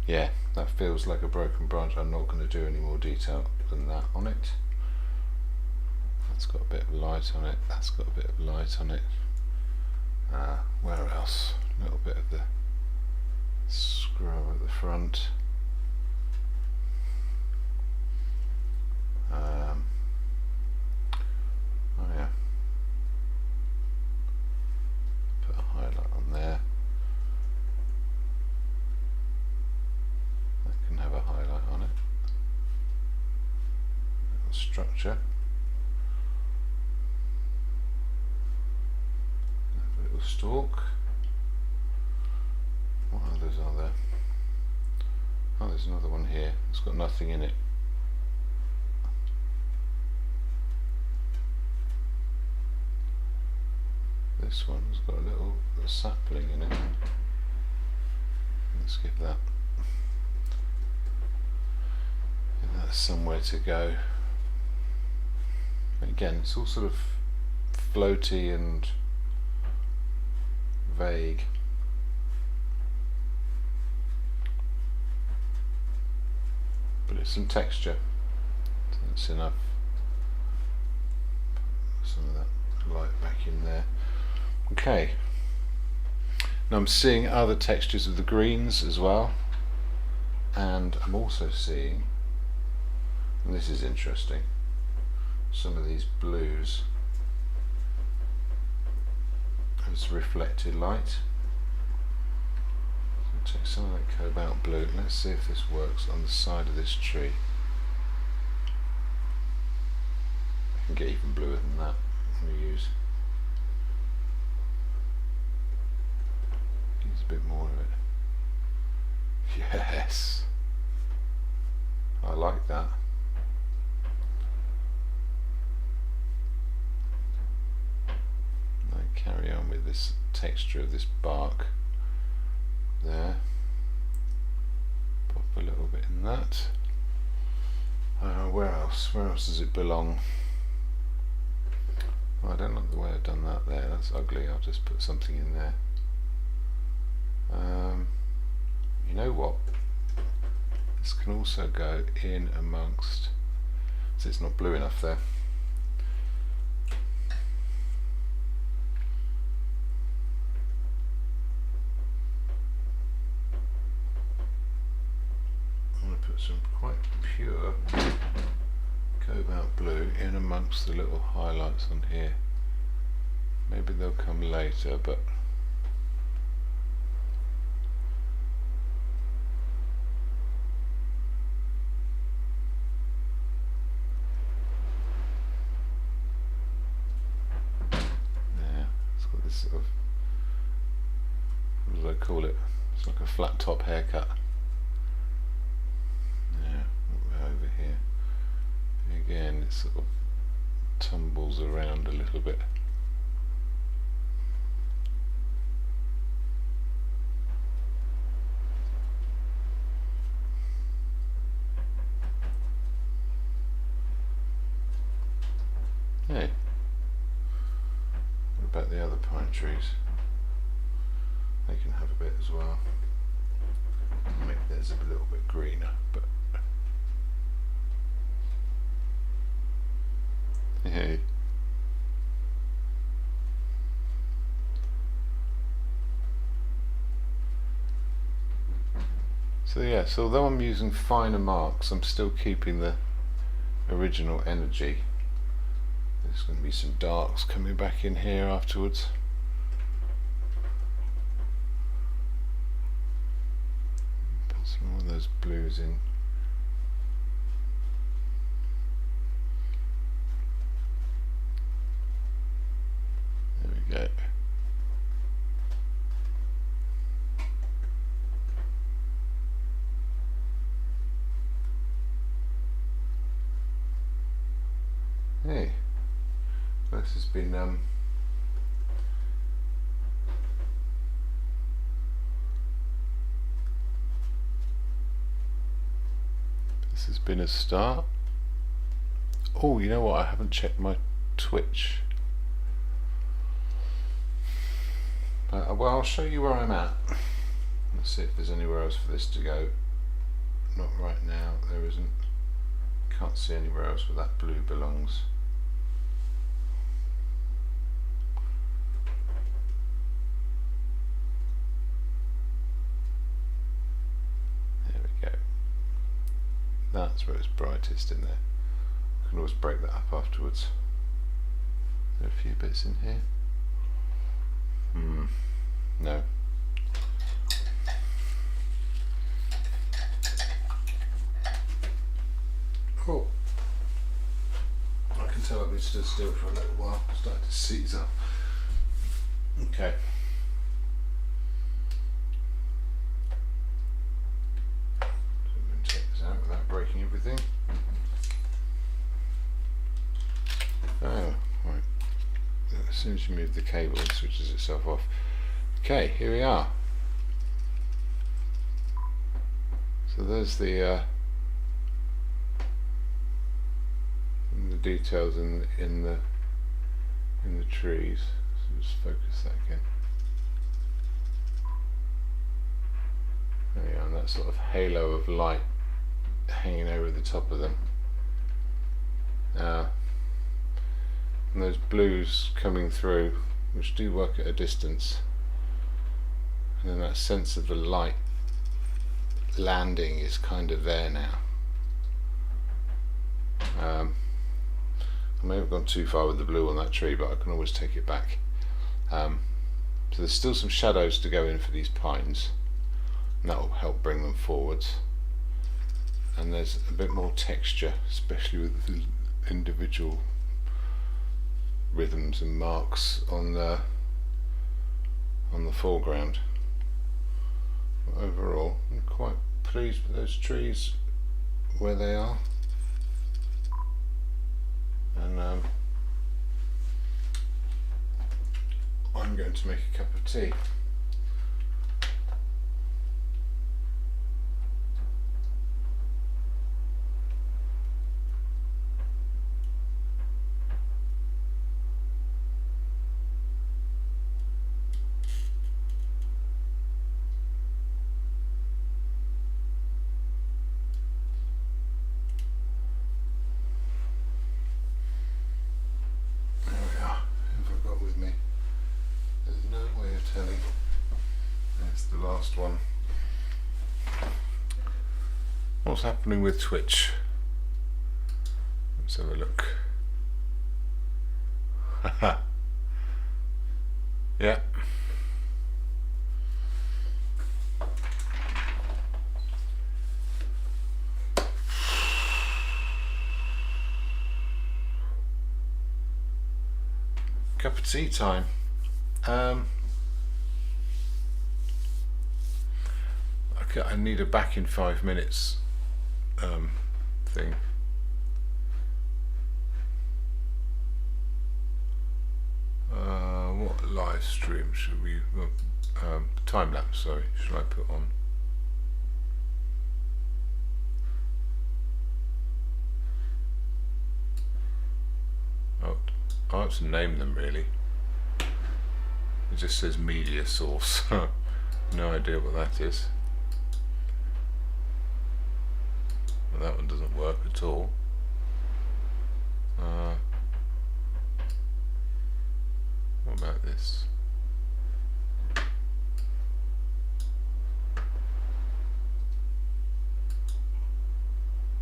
Yeah, that feels like a broken branch. I'm not going to do any more detail than that on it. That's got a bit of light on it. That's got a bit of light on it. Where else? A little bit of the scrub at the front. Oh yeah. Put a highlight on there. That can have a highlight on it. Little structure. A little stalk. What others are there? Oh, there's another one here. It's got nothing in it. This one's got a little sapling in it. Let's give that somewhere to go. And again, it's all sort of floaty and vague. But it's some texture, so that's enough. Put some of that light back in there. Okay, now I'm seeing other textures of the greens as well, and I'm also seeing, and this is interesting, some of these blues as reflected light. So take some of that cobalt blue. Let's see if this works on the side of this tree. I can get even bluer than that. I'm going to use a bit more of it. Yes, I like that. I carry on with this texture of this bark there. Pop a little bit in that. Where else? Where else does it belong? Well, I don't like the way I've done that there. That's ugly. I'll just put something in there. You know what? This can also go in amongst, so it's not blue enough there. I'm going to put some quite pure cobalt blue in amongst the little highlights on here. Maybe they'll come later, but sort of, what do I call it? It's like a flat top haircut. Yeah, over here. Again, it sort of tumbles around a little bit. the other pine trees. They can have a bit as well. Maybe there's a little bit greener, but hey. So yeah, so although I'm using finer marks, I'm still keeping the original energy. There's going to be some darks coming back in here afterwards. Put some more of those blues in. There we go. Hey, this has been a start. Oh, you know what? I haven't checked my Twitch. Well, I'll show you where I'm at. Let's see if there's anywhere else for this to go. Not right now. There isn't. Can't see anywhere else where that blue belongs. That's where it's brightest in there. I can always break that up afterwards. There are a few bits in here. No. Cool. I can tell I've been stood still for a little while. I'm starting to seize up. Okay. Without breaking everything. Oh, right. As soon as you move the cable, it switches itself off. Okay, here we are. So there's the details in the trees. So just focus that again. There we are, and that sort of halo of light hanging over the top of them. And those blues coming through, which do work at a distance, and then that sense of the light landing is kind of there now. I may have gone too far with the blue on that tree, but I can always take it back. So there's still some shadows to go in for these pines, and that will help bring them forwards. And there's a bit more texture, especially with the individual rhythms and marks on the foreground. But overall, I'm quite pleased with those trees where they are, and I'm going to make a cup of tea. One. What's happening with Twitch? Let's have a look. Yeah. Cup of tea time. I need a back in 5 minutes thing. What live stream should we? Time lapse. Sorry, should I put on? Oh, I have to name them really. It just says media source. No idea what that is. Well, that one doesn't work at all. What about this?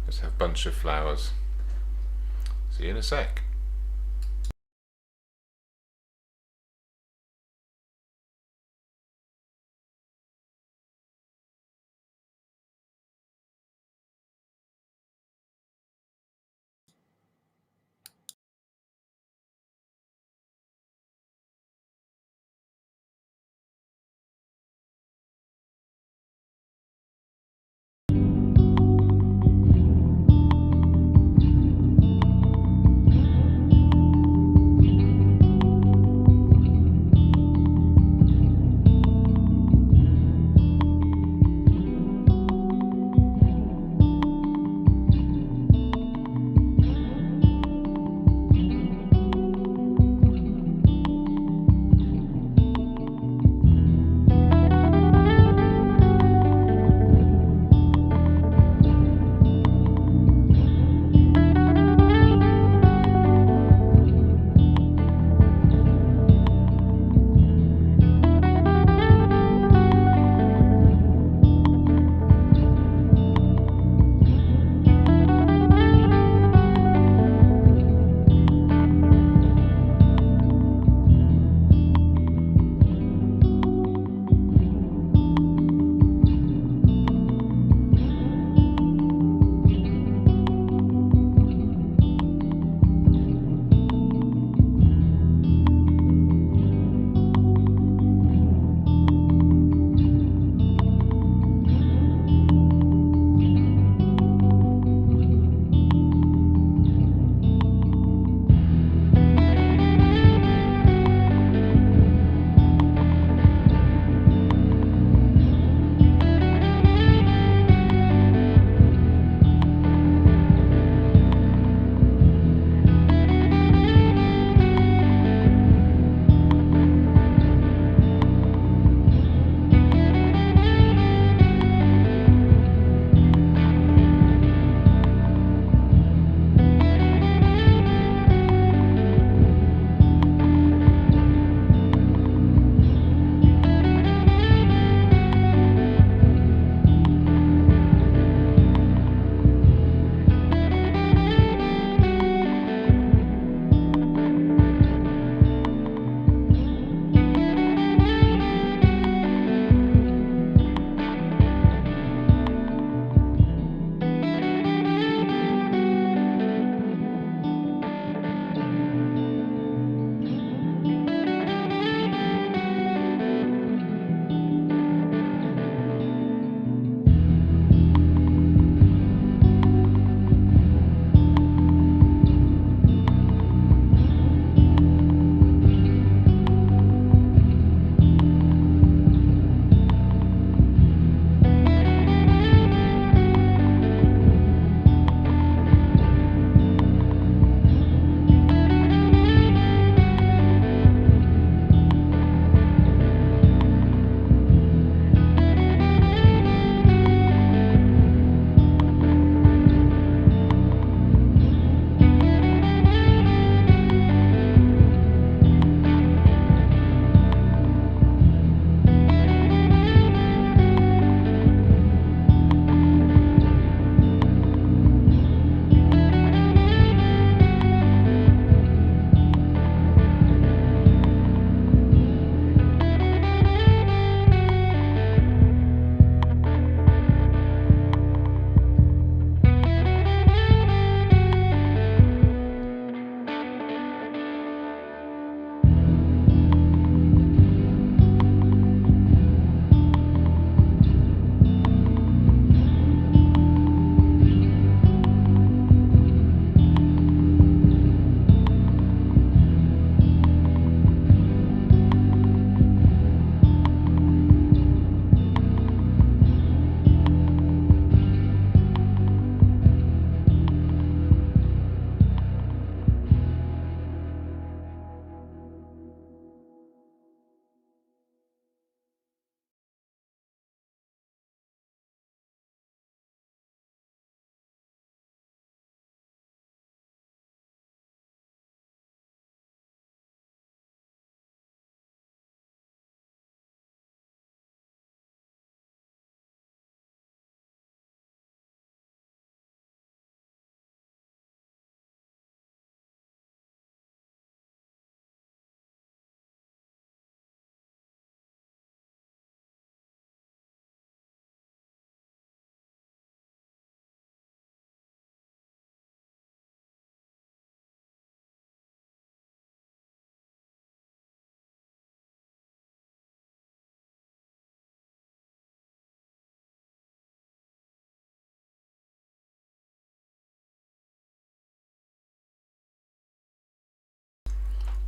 Let's have a bunch of flowers. See you in a sec.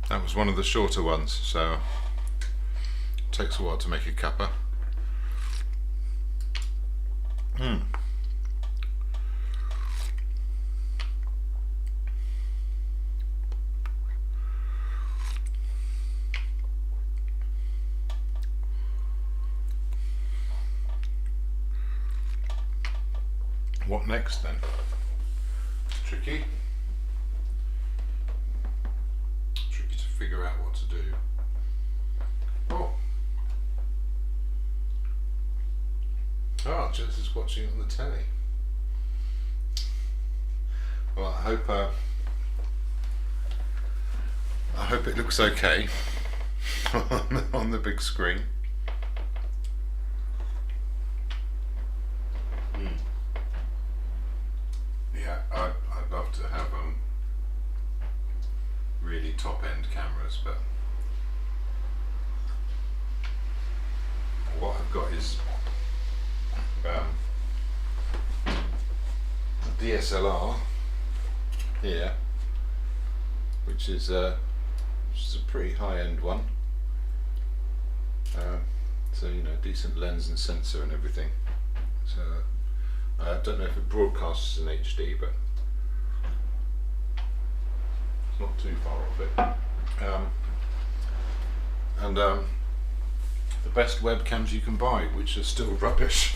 That was one of the shorter ones, so it takes a while to make a cuppa. What next then? It's tricky to figure out what to do. Oh, Jess is watching it on the telly. Well, I hope it looks okay on the big screen. Yeah, I'd love to have really top-end cameras, but what I've got is a DSLR here, which is a pretty high-end one. So you know, decent lens and sensor and everything. So I don't know if it broadcasts in HD, but it's not too far off it. And the best webcams you can buy, which are still rubbish.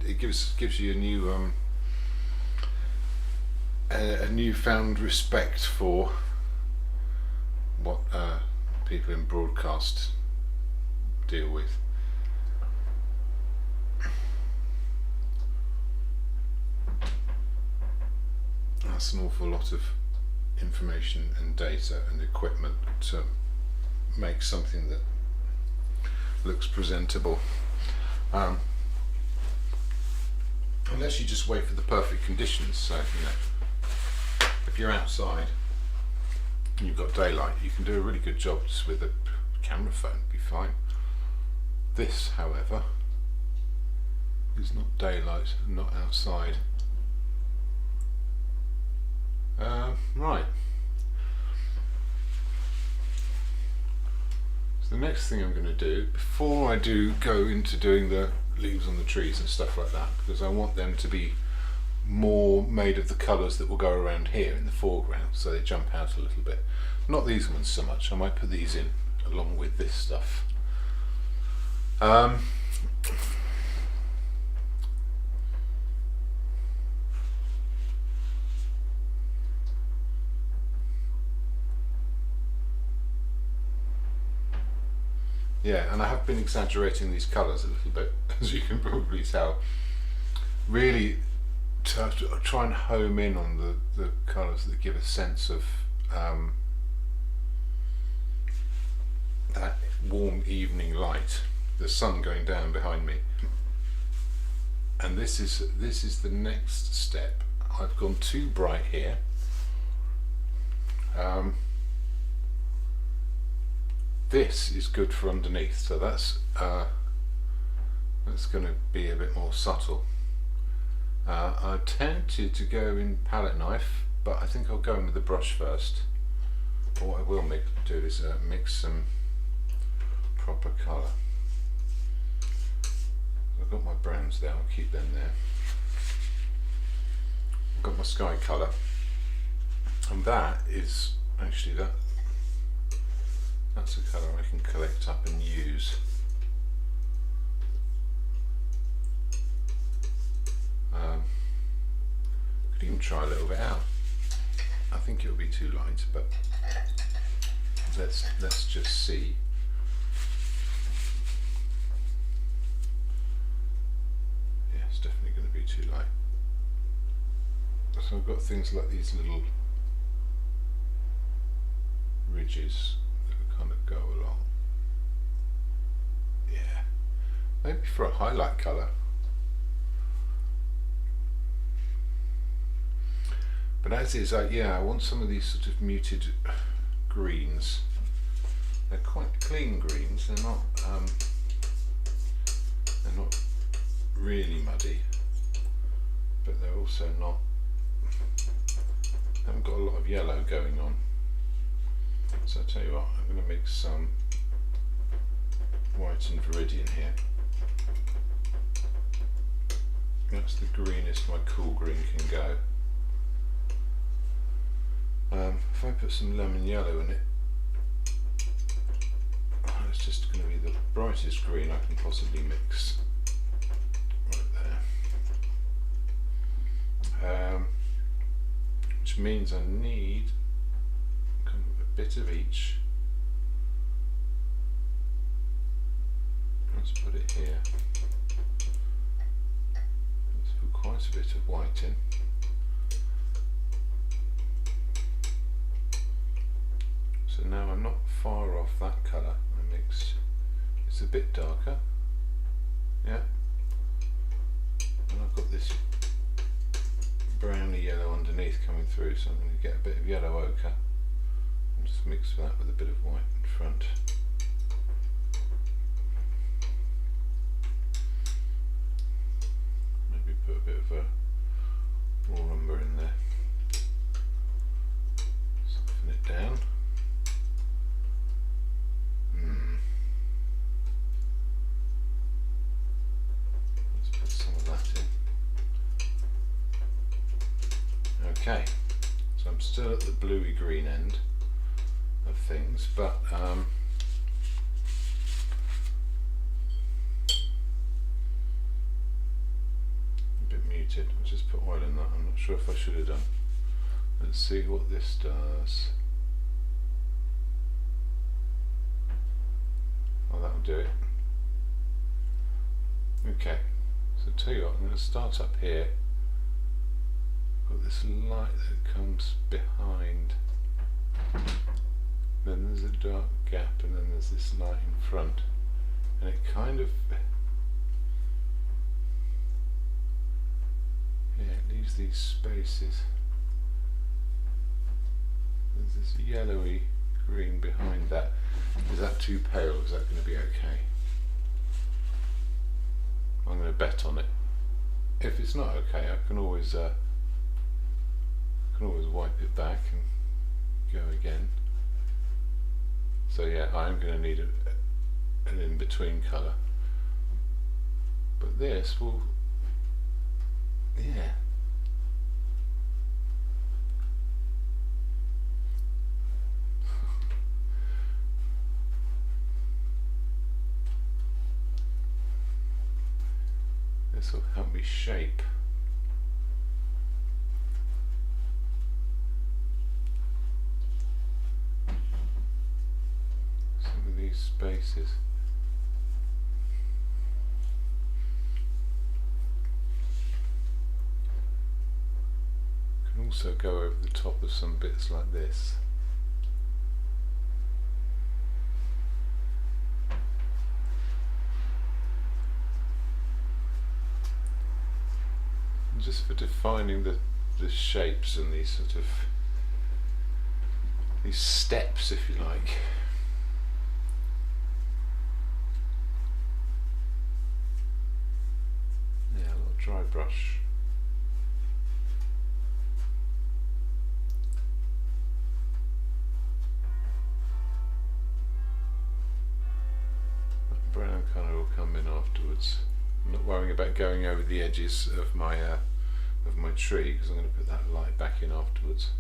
It gives you a newfound respect for what people in broadcast deal with. That's an awful lot of information and data and equipment to make something that looks presentable. Unless you just wait for the perfect conditions. So, you know, if you're outside and you've got daylight, you can do a really good job just with a camera phone, be fine. This, however, is not daylight, not outside. Right. So the next thing I'm going to do, before I do go into doing the leaves on the trees and stuff like that, because I want them to be more made of the colours that will go around here in the foreground, so they jump out a little bit. Not these ones so much. I might put these in along with this stuff. Yeah, and I have been exaggerating these colours a little bit, as you can probably tell. Really to try and home in on the colours that give a sense of that warm evening light, the sun going down behind me. And this is the next step. I've gone too bright here. This is good for underneath, so that's going to be a bit more subtle. I'm tempted to go in palette knife, but I think I'll go in with the brush first. Or what I will do is mix some proper colour. I've got my browns there, I'll keep them there. I've got my sky colour, and that is actually that's a colour I can collect up and use. Could even try a little bit out. I think it'll be too light, but let's just see. Yeah, it's definitely going to be too light. So I've got things like these little ridges that kind of go along. Yeah, maybe for a highlight colour. But as is, yeah, I want some of these sort of muted greens. They're quite clean greens. They're not really muddy, but they're also not haven't got a lot of yellow going on. So I'll tell you what, I'm going to mix some white and viridian here. That's the greenest my cool green can go. If I put some lemon yellow in it, it's just going to be the brightest green I can possibly mix. Right there. Which means I need kind of a bit of each. Let's put it here. Let's put quite a bit of white in. So now I'm not far off that colour. I mix, it's a bit darker, yeah, and I've got this browny yellow underneath coming through, so I'm going to get a bit of yellow ochre and just mix that with a bit of white in front. Maybe put a bit of a raw umber in there, soften it down. Let's put some of that in. Okay, so I'm still at the bluey green end of things, but a bit muted. I'll just put oil in that. I'm not sure if I should have done. Let's see what this does. Oh, that'll do it. Okay, so tell you what, I'm going to start up here. Got this light that comes behind, then there's a dark gap, and then there's this light in front, and it kind of, yeah, it leaves these spaces. There's this yellowy green behind that. Is that too pale? Is that going to be okay? I'm going to bet on it. If it's not okay, I can always wipe it back and go again. So yeah, I'm going to need an in-between colour. But this will, yeah. This will help me shape. Some of these spaces. Can also go over the top of some bits like this. Just for defining the shapes and these sort of these steps, if you like. Yeah, a little dry brush. That brown colour will come in afterwards. I'm not worrying about going over the edges of my tree, because I'm going to put that light back in afterwards.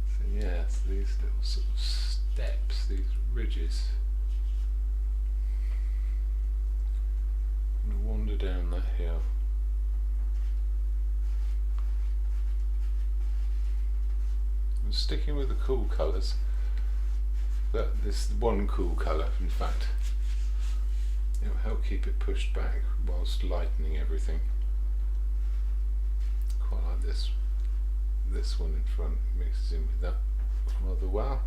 So yeah, it's these little sort of steps, these ridges. I'm going to wander down that hill. I'm sticking with the cool colours. This one cool colour, in fact, it will help keep it pushed back whilst lightening everything. Quite like this one in front, mixes in with that rather well.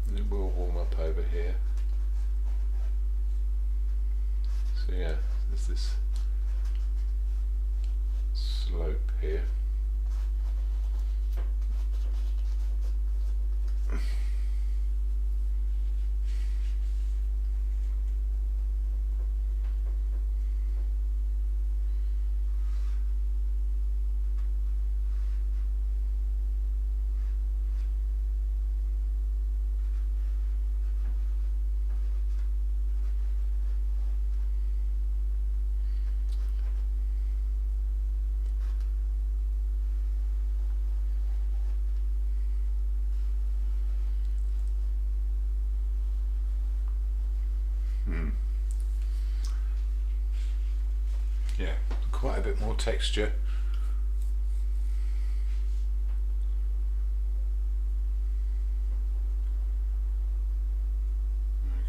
And it will warm up over here. So yeah, there's this slope here. Yeah, quite a bit more texture.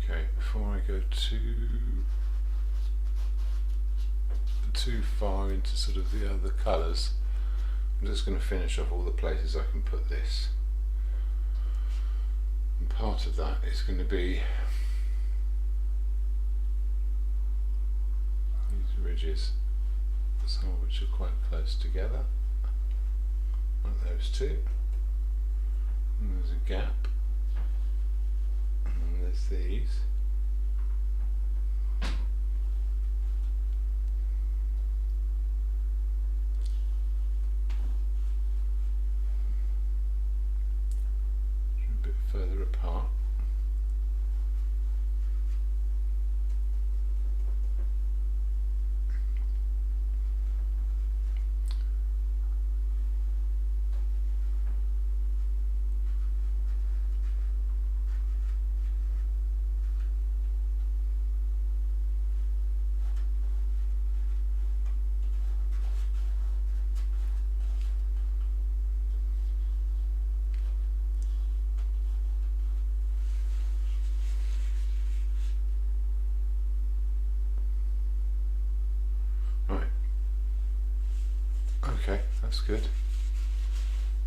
Okay, before I go too far into sort of the other colours, I'm just going to finish off all the places I can put this. And part of that is going to be these ridges, some of which are quite close together, like those two. And there's a gap, and there's these. A bit further apart. Okay, that's good.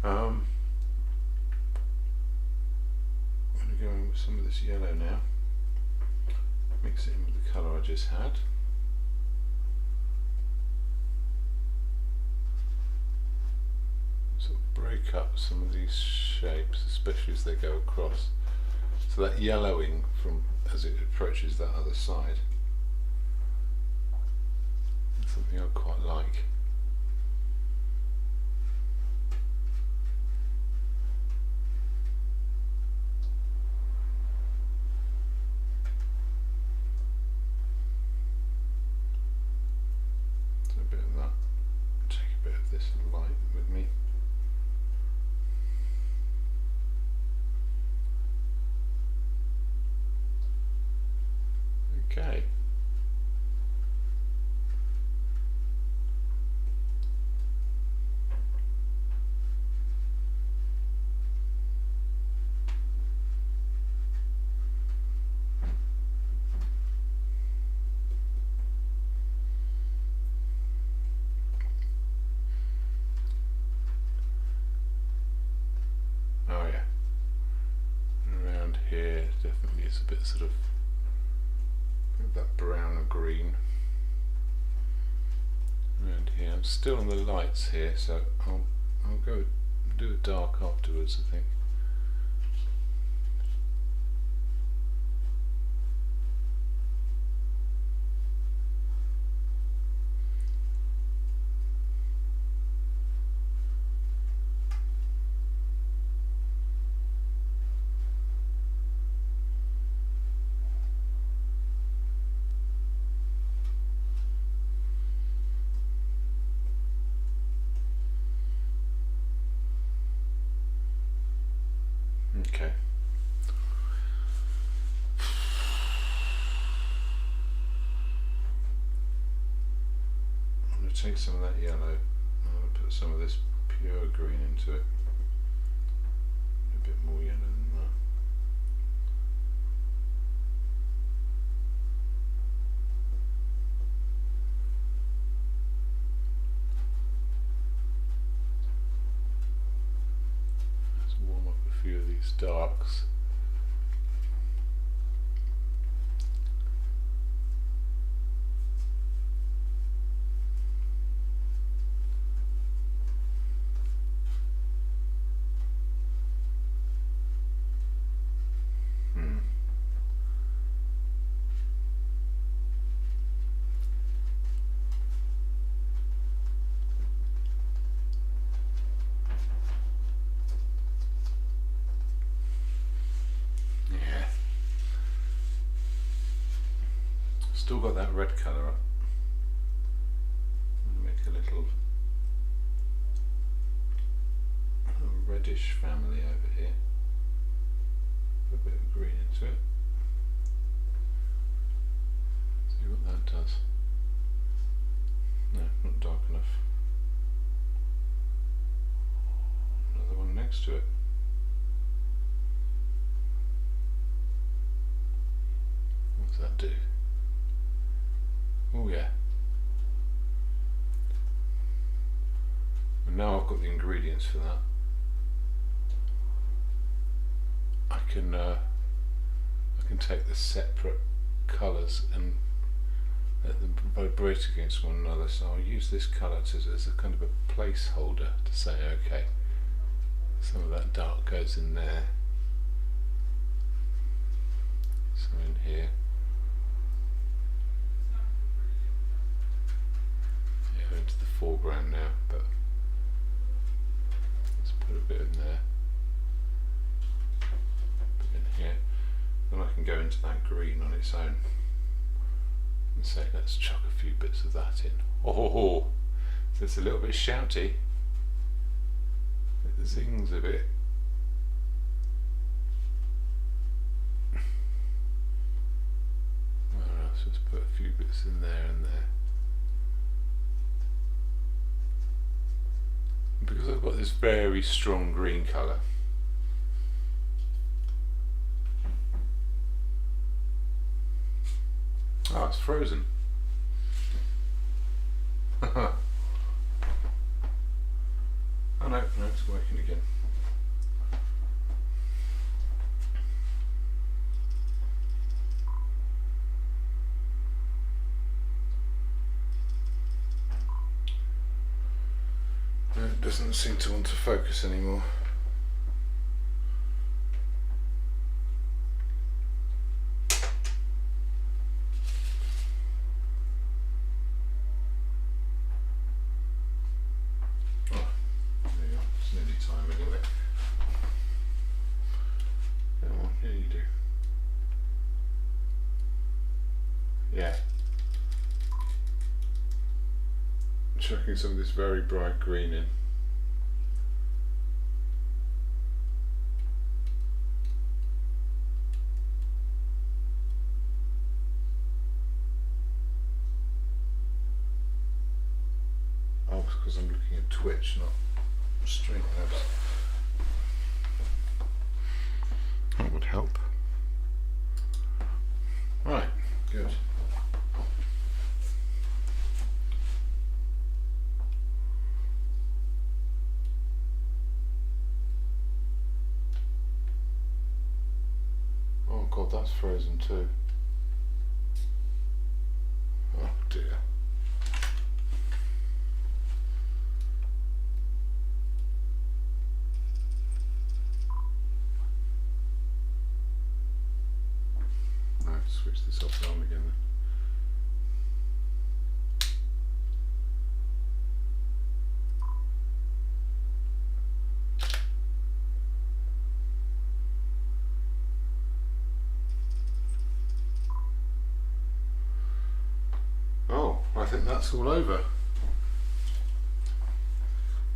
I'm going to go in with some of this yellow now. Mix it in with the colour I just had. Sort of break up some of these shapes, especially as they go across. So that yellowing from as it approaches that other side is something I quite like. Okay. Oh yeah. And around here definitely is a bit sort of that brown or green around here. I'm still on the lights here, so I'll go do a dark afterwards, I think. Okay. I'm going to take some of that yellow and I'm going to put some of this pure green into it. A bit more yellow than that. Let's warm up a few of these darks. Still got that red colour up. I'm going to make a little reddish family over here. Put a bit of green into it. See what that does. close to it. What does that do? Oh yeah. And now I've got the ingredients for that. I can take the separate colours and let them vibrate against one another. So I'll use this colour as a kind of a placeholder to say, okay, some of that dark goes in there, some in here. Yeah, into the foreground now, but let's put a bit in there, a bit in here. Then I can go into that green on its own and say, let's chuck a few bits of that in. Oh, so it's a little bit shouty. It zings a bit. Where else? Let's put a few bits in there and there. And because I've got this very strong green colour, oh, it's frozen. Oh no, it's working again. No, it doesn't seem to want to focus anymore. Yeah. Chucking some of this very bright green in. Oh, it's because I'm looking at Twitch, not Streamlabs. That would help. Right, good. Oh God, that's frozen too. Oh dear. I have to switch this off and on again then. I think that's all over.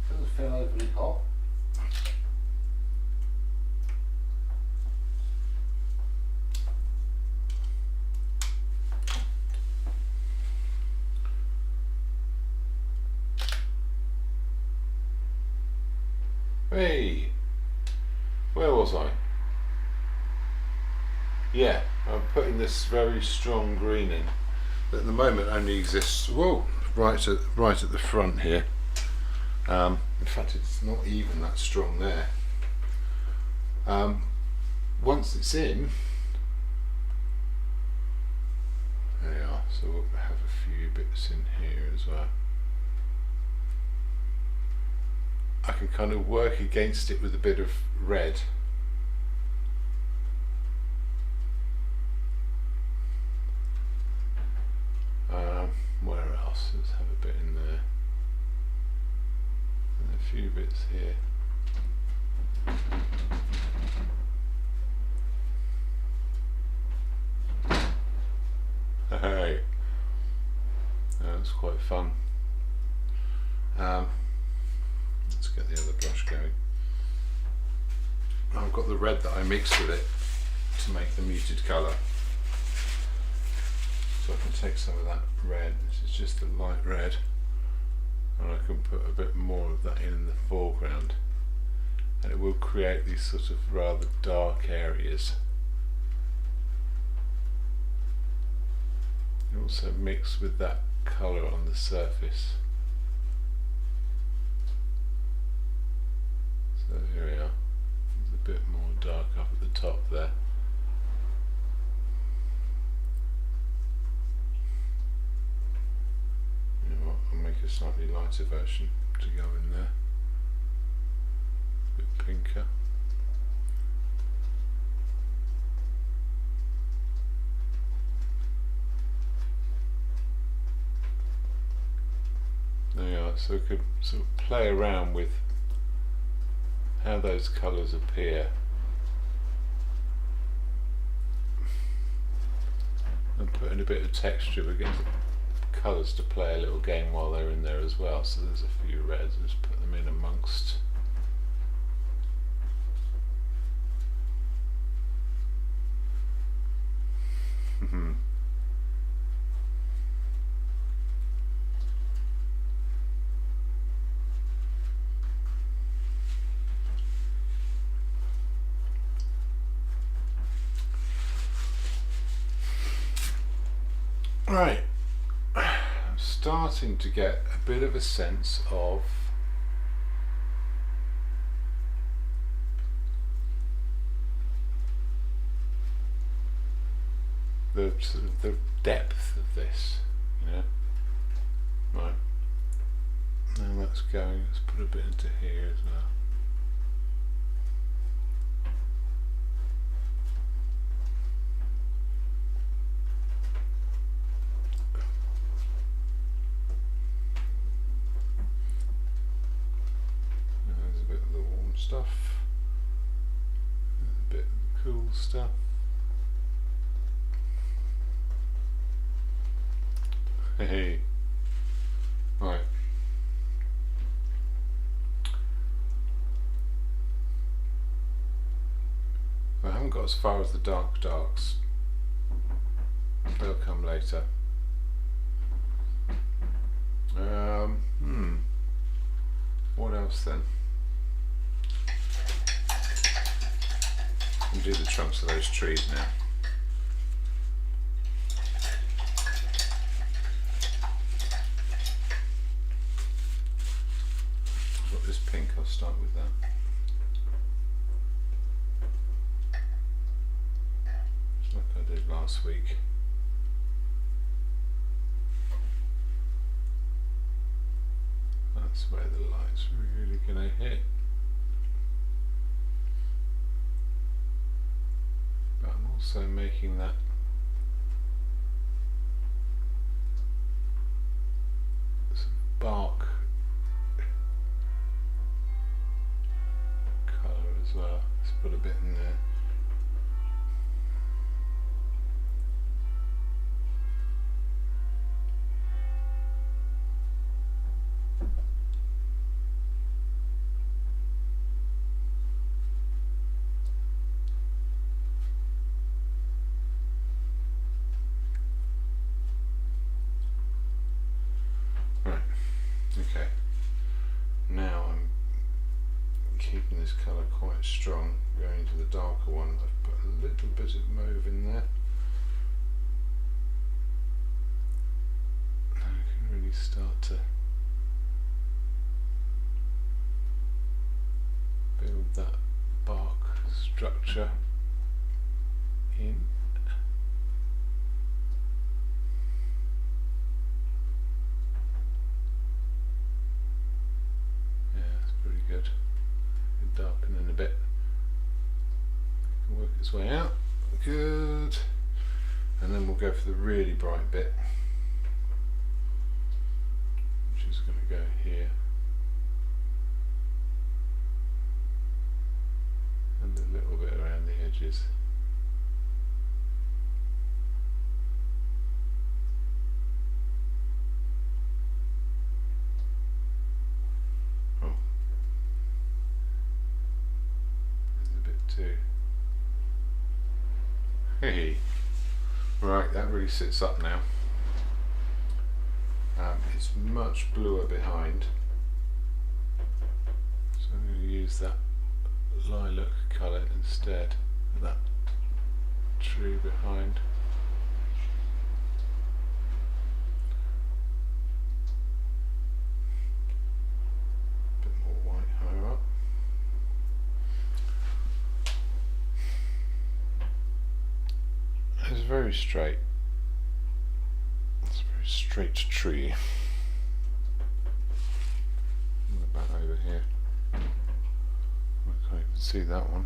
Doesn't feel overly hot. Hey, where was I? Yeah, I'm putting this very strong green in. That at the moment only exists, whoa, right at the front here. In fact, it's not even that strong there. Once it's in, there we are. So we'll have a few bits in here as well. I can kind of work against it with a bit of red. Where else? Let's have a bit in there. And a few bits here. Hey, that's quite fun. Let's get the other brush going. I've got the red that I mixed with it to make the muted colour. So I can take some of that red, this is just a light red, and I can put a bit more of that in the foreground. and it will create these sort of rather dark areas. And also mix with that colour on the surface. So here we are. There's a bit more dark up at the top there. You know what, I'll make a slightly lighter version to go in there. A bit pinker. There you are, so we could sort of play around with how those colours appear and put in a bit of texture. We get the colours to play a little game while they're in there as well. So there's a few reds, just put them in amongst. Right, I'm starting to get a bit of a sense of the sort of the depth of this, you know. Right, now that's going. Let's put a bit into here as well. Stuff, a bit of the cool stuff. Hey, right. I haven't got as far as the darks. They'll come later. What else then? And do the trunks of those trees now. I've got this pink, I'll start with that. Just like I did last week. That's where the light's really going to hit. Also making that sort of bark colour as well. Let's put a bit in there. Okay, now I'm keeping this colour quite strong, going into the darker one. I've put a little bit of mauve in there. Now I can really start to build that bark structure in. Good. Darken in a bit. It can work its way out. Good. And then we'll go for the really bright bit, which is going to go here. And a little bit around the edges. Hey, right, that really sits up now. It's much bluer behind, so I'm going to use that lilac colour instead of that tree behind. Bit more white higher up. It's very straight. It's a very straight tree. Back over here. I can't even see that one.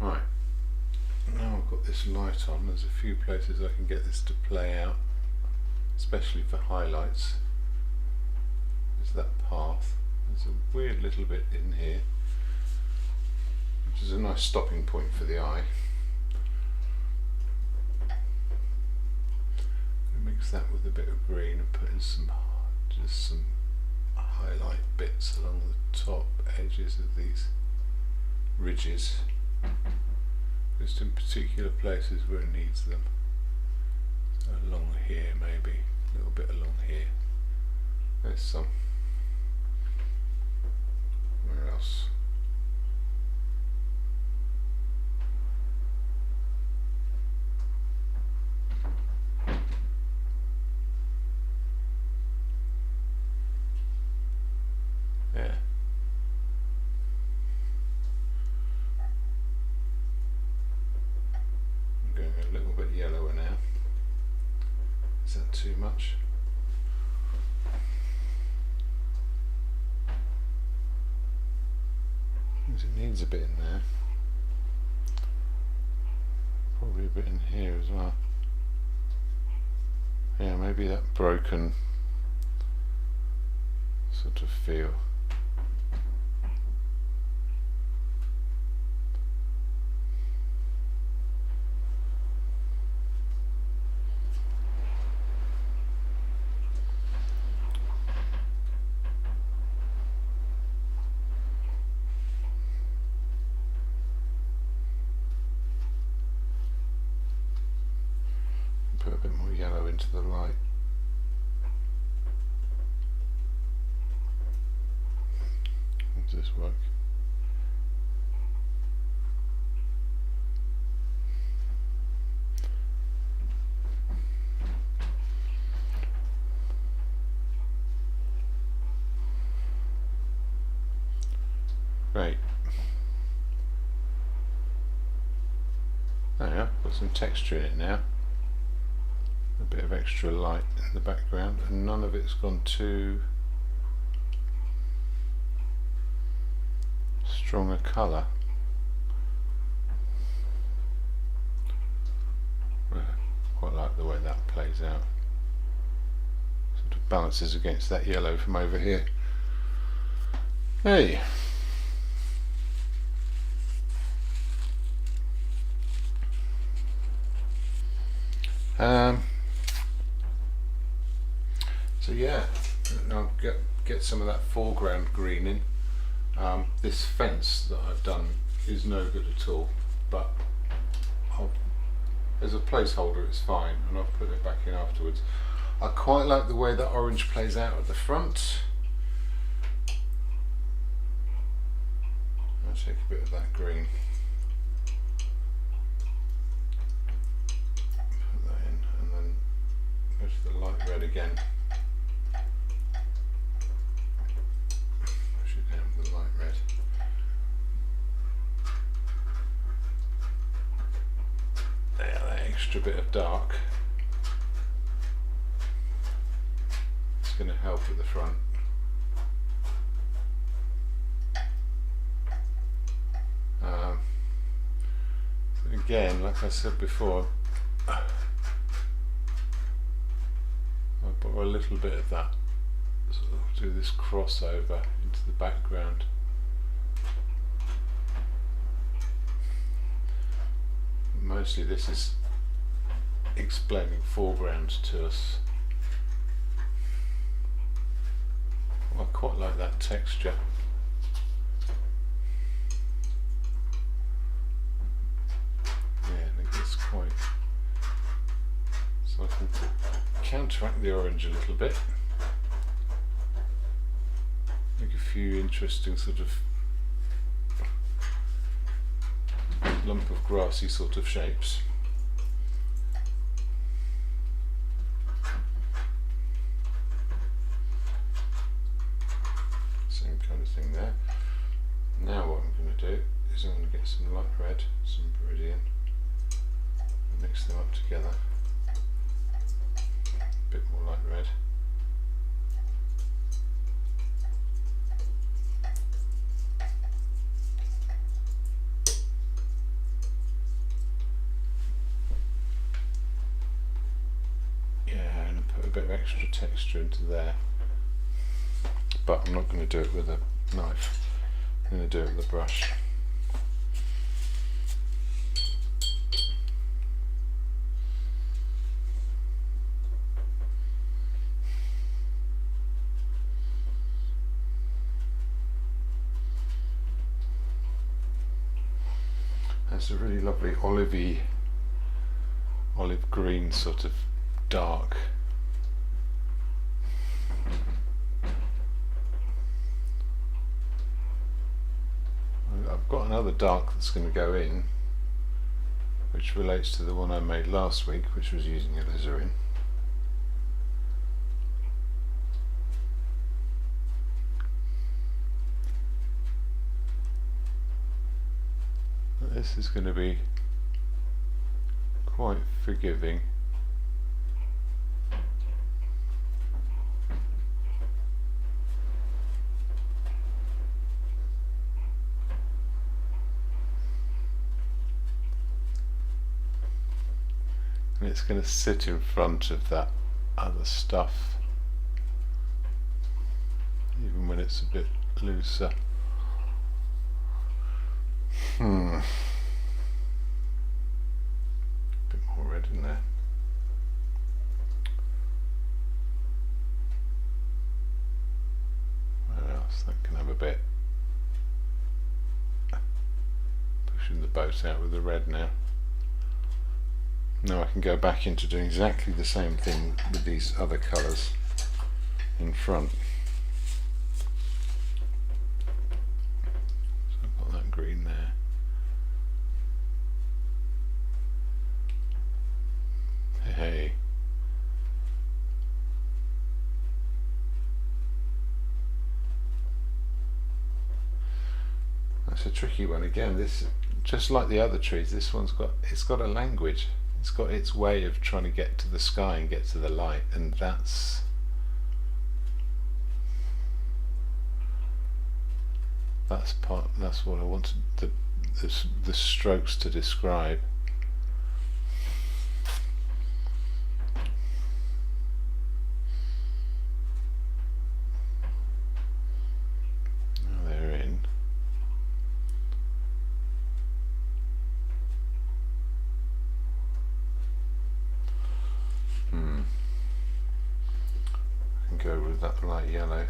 Right. Now I've got this light on, there's a few places I can get this to play out, especially for highlights. There's that path. There's a weird little bit in here, which is a nice stopping point for the eye. Mix that with a bit of green and put in some highlight bits along the top edges of these ridges, just in particular places where it needs them. So along here, maybe a little bit along here. There's some. Where else? Yeah. I'm going a little bit yellower now. Is that too much? It needs a bit in there. Probably a bit in here as well. Yeah, maybe that broken sort of feel. Put a bit more yellow into the light. Does this work? Great. There we are, got some texture in it now. A bit of extra light in the background, and none of it's gone too strong a colour. Quite like the way that plays out. Sort of balances against that yellow from over here. Hey! So yeah, I'll get some of that foreground green in. This fence that I've done is no good at all, but as a placeholder it's fine, and I'll put it back in afterwards. I quite like the way that orange plays out at the front. I'll take a bit of that green. Put that in, and then go to the light red again. Push it down with the light red. There, that extra bit of dark. It's going to help at the front. Again, like I said before, I'll borrow a little bit of that, so I'll do this crossover into the background. Mostly this is explaining foregrounds to us. quite like that texture. Yeah, I think it's quite, so I can counteract the orange a little bit, make a few interesting sort of lump of grassy sort of shapes. Same kind of thing there. Now what I'm going to do is I'm going to get some light red, some Viridian, and mix them up together. A bit more light red. Yeah, and put a bit of extra texture into there. But I'm not going to do it with a knife. I'm going to do it with a brush. That's a really lovely olive green sort of dark. I've got another dark that's going to go in, which relates to the one I made last week, which was using alizarin. This is going to be quite forgiving. And it's going to sit in front of that other stuff, even when it's a bit looser. A bit more red in there. What else? That can have a bit. Pushing the boat out with the red now. Now I can go back into doing exactly the same thing with these other colours in front. So I've got that green there. Hey. That's a tricky one again. This, just like the other trees, this one's got a language. It's got its way of trying to get to the sky and get to the light, and that's what I wanted the strokes to describe. Now they're in. I can go with that light yellow.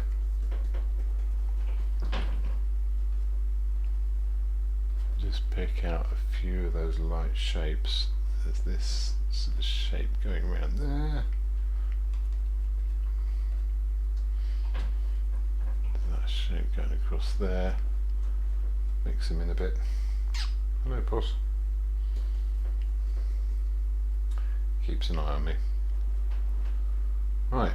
Just pick out a few of those light shapes. There's this sort of shape going around there. There's that shape going across there. Mix them in a bit. Hello, Puss. Keeps an eye on me. Right.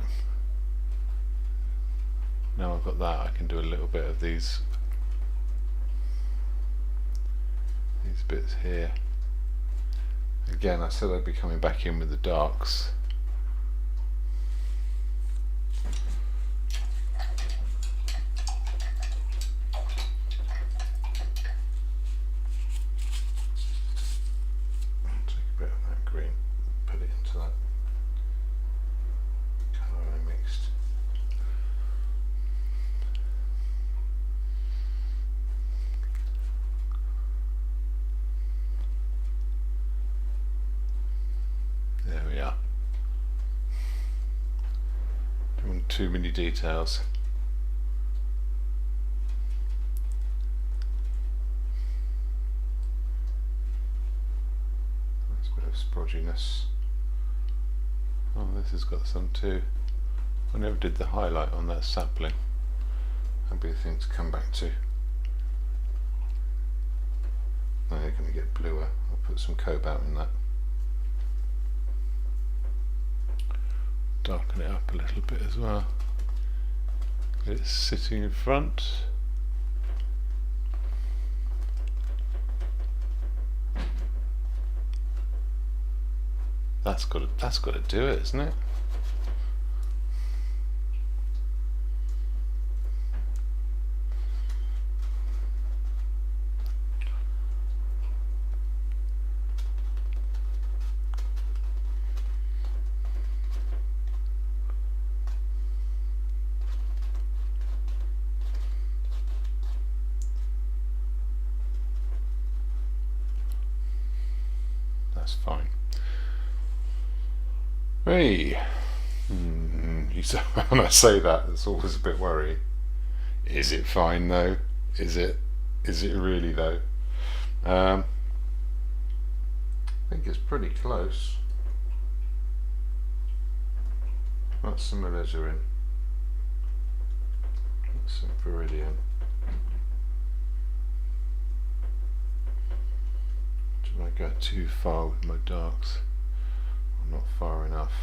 Now I've got that, I can do a little bit of these bits here. Again, I said I'd be coming back in with the darks. Take a bit of that green, put it into that colour I mixed. There we are. Don't want too many details. a bit of splodginess. Oh, this has got some too. I never did the highlight on that sapling. That'd be a thing to come back to. Now they're going to get bluer. I'll put some cobalt in that. Darken it up a little bit as well. Get it sitting in front. That's got to do it, isn't it? That's fine. Hey, when I say that, it's always a bit worrying. Is it fine though? Is it really though? I think it's pretty close. That's some alizarin. That's some viridian. Did I go too far with my darks? Not far enough.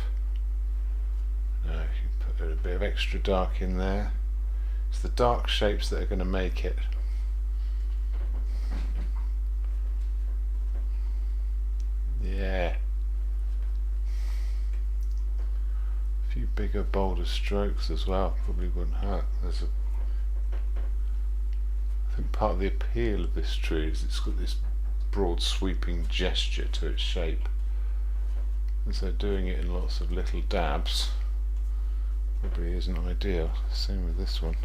Now if you put a bit of extra dark in there, it's the dark shapes that are going to make it. Yeah. A few bigger, bolder strokes as well probably wouldn't hurt. I think part of the appeal of this tree is it's got this broad sweeping gesture to its shape. And so doing it in lots of little dabs probably isn't ideal. Same with this one.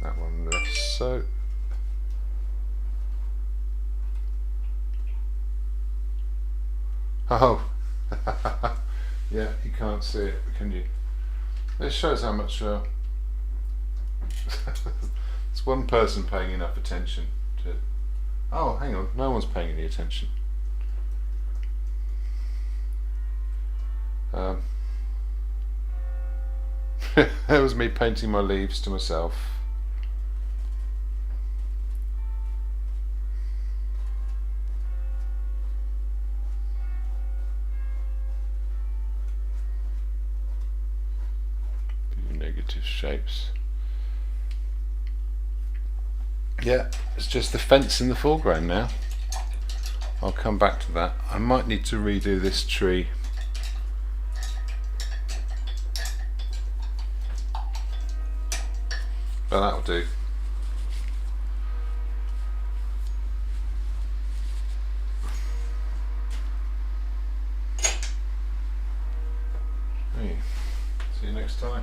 That one less so. Oh, yeah, you can't see it, can you? This shows how much it's one person paying enough attention to... Oh, hang on, no one's paying any attention. That was me painting my leaves to myself. Few negative shapes. Yeah, it's just the fence in the foreground now. I'll come back to that. I might need to redo this tree. But that'll do. Hey, see you next time.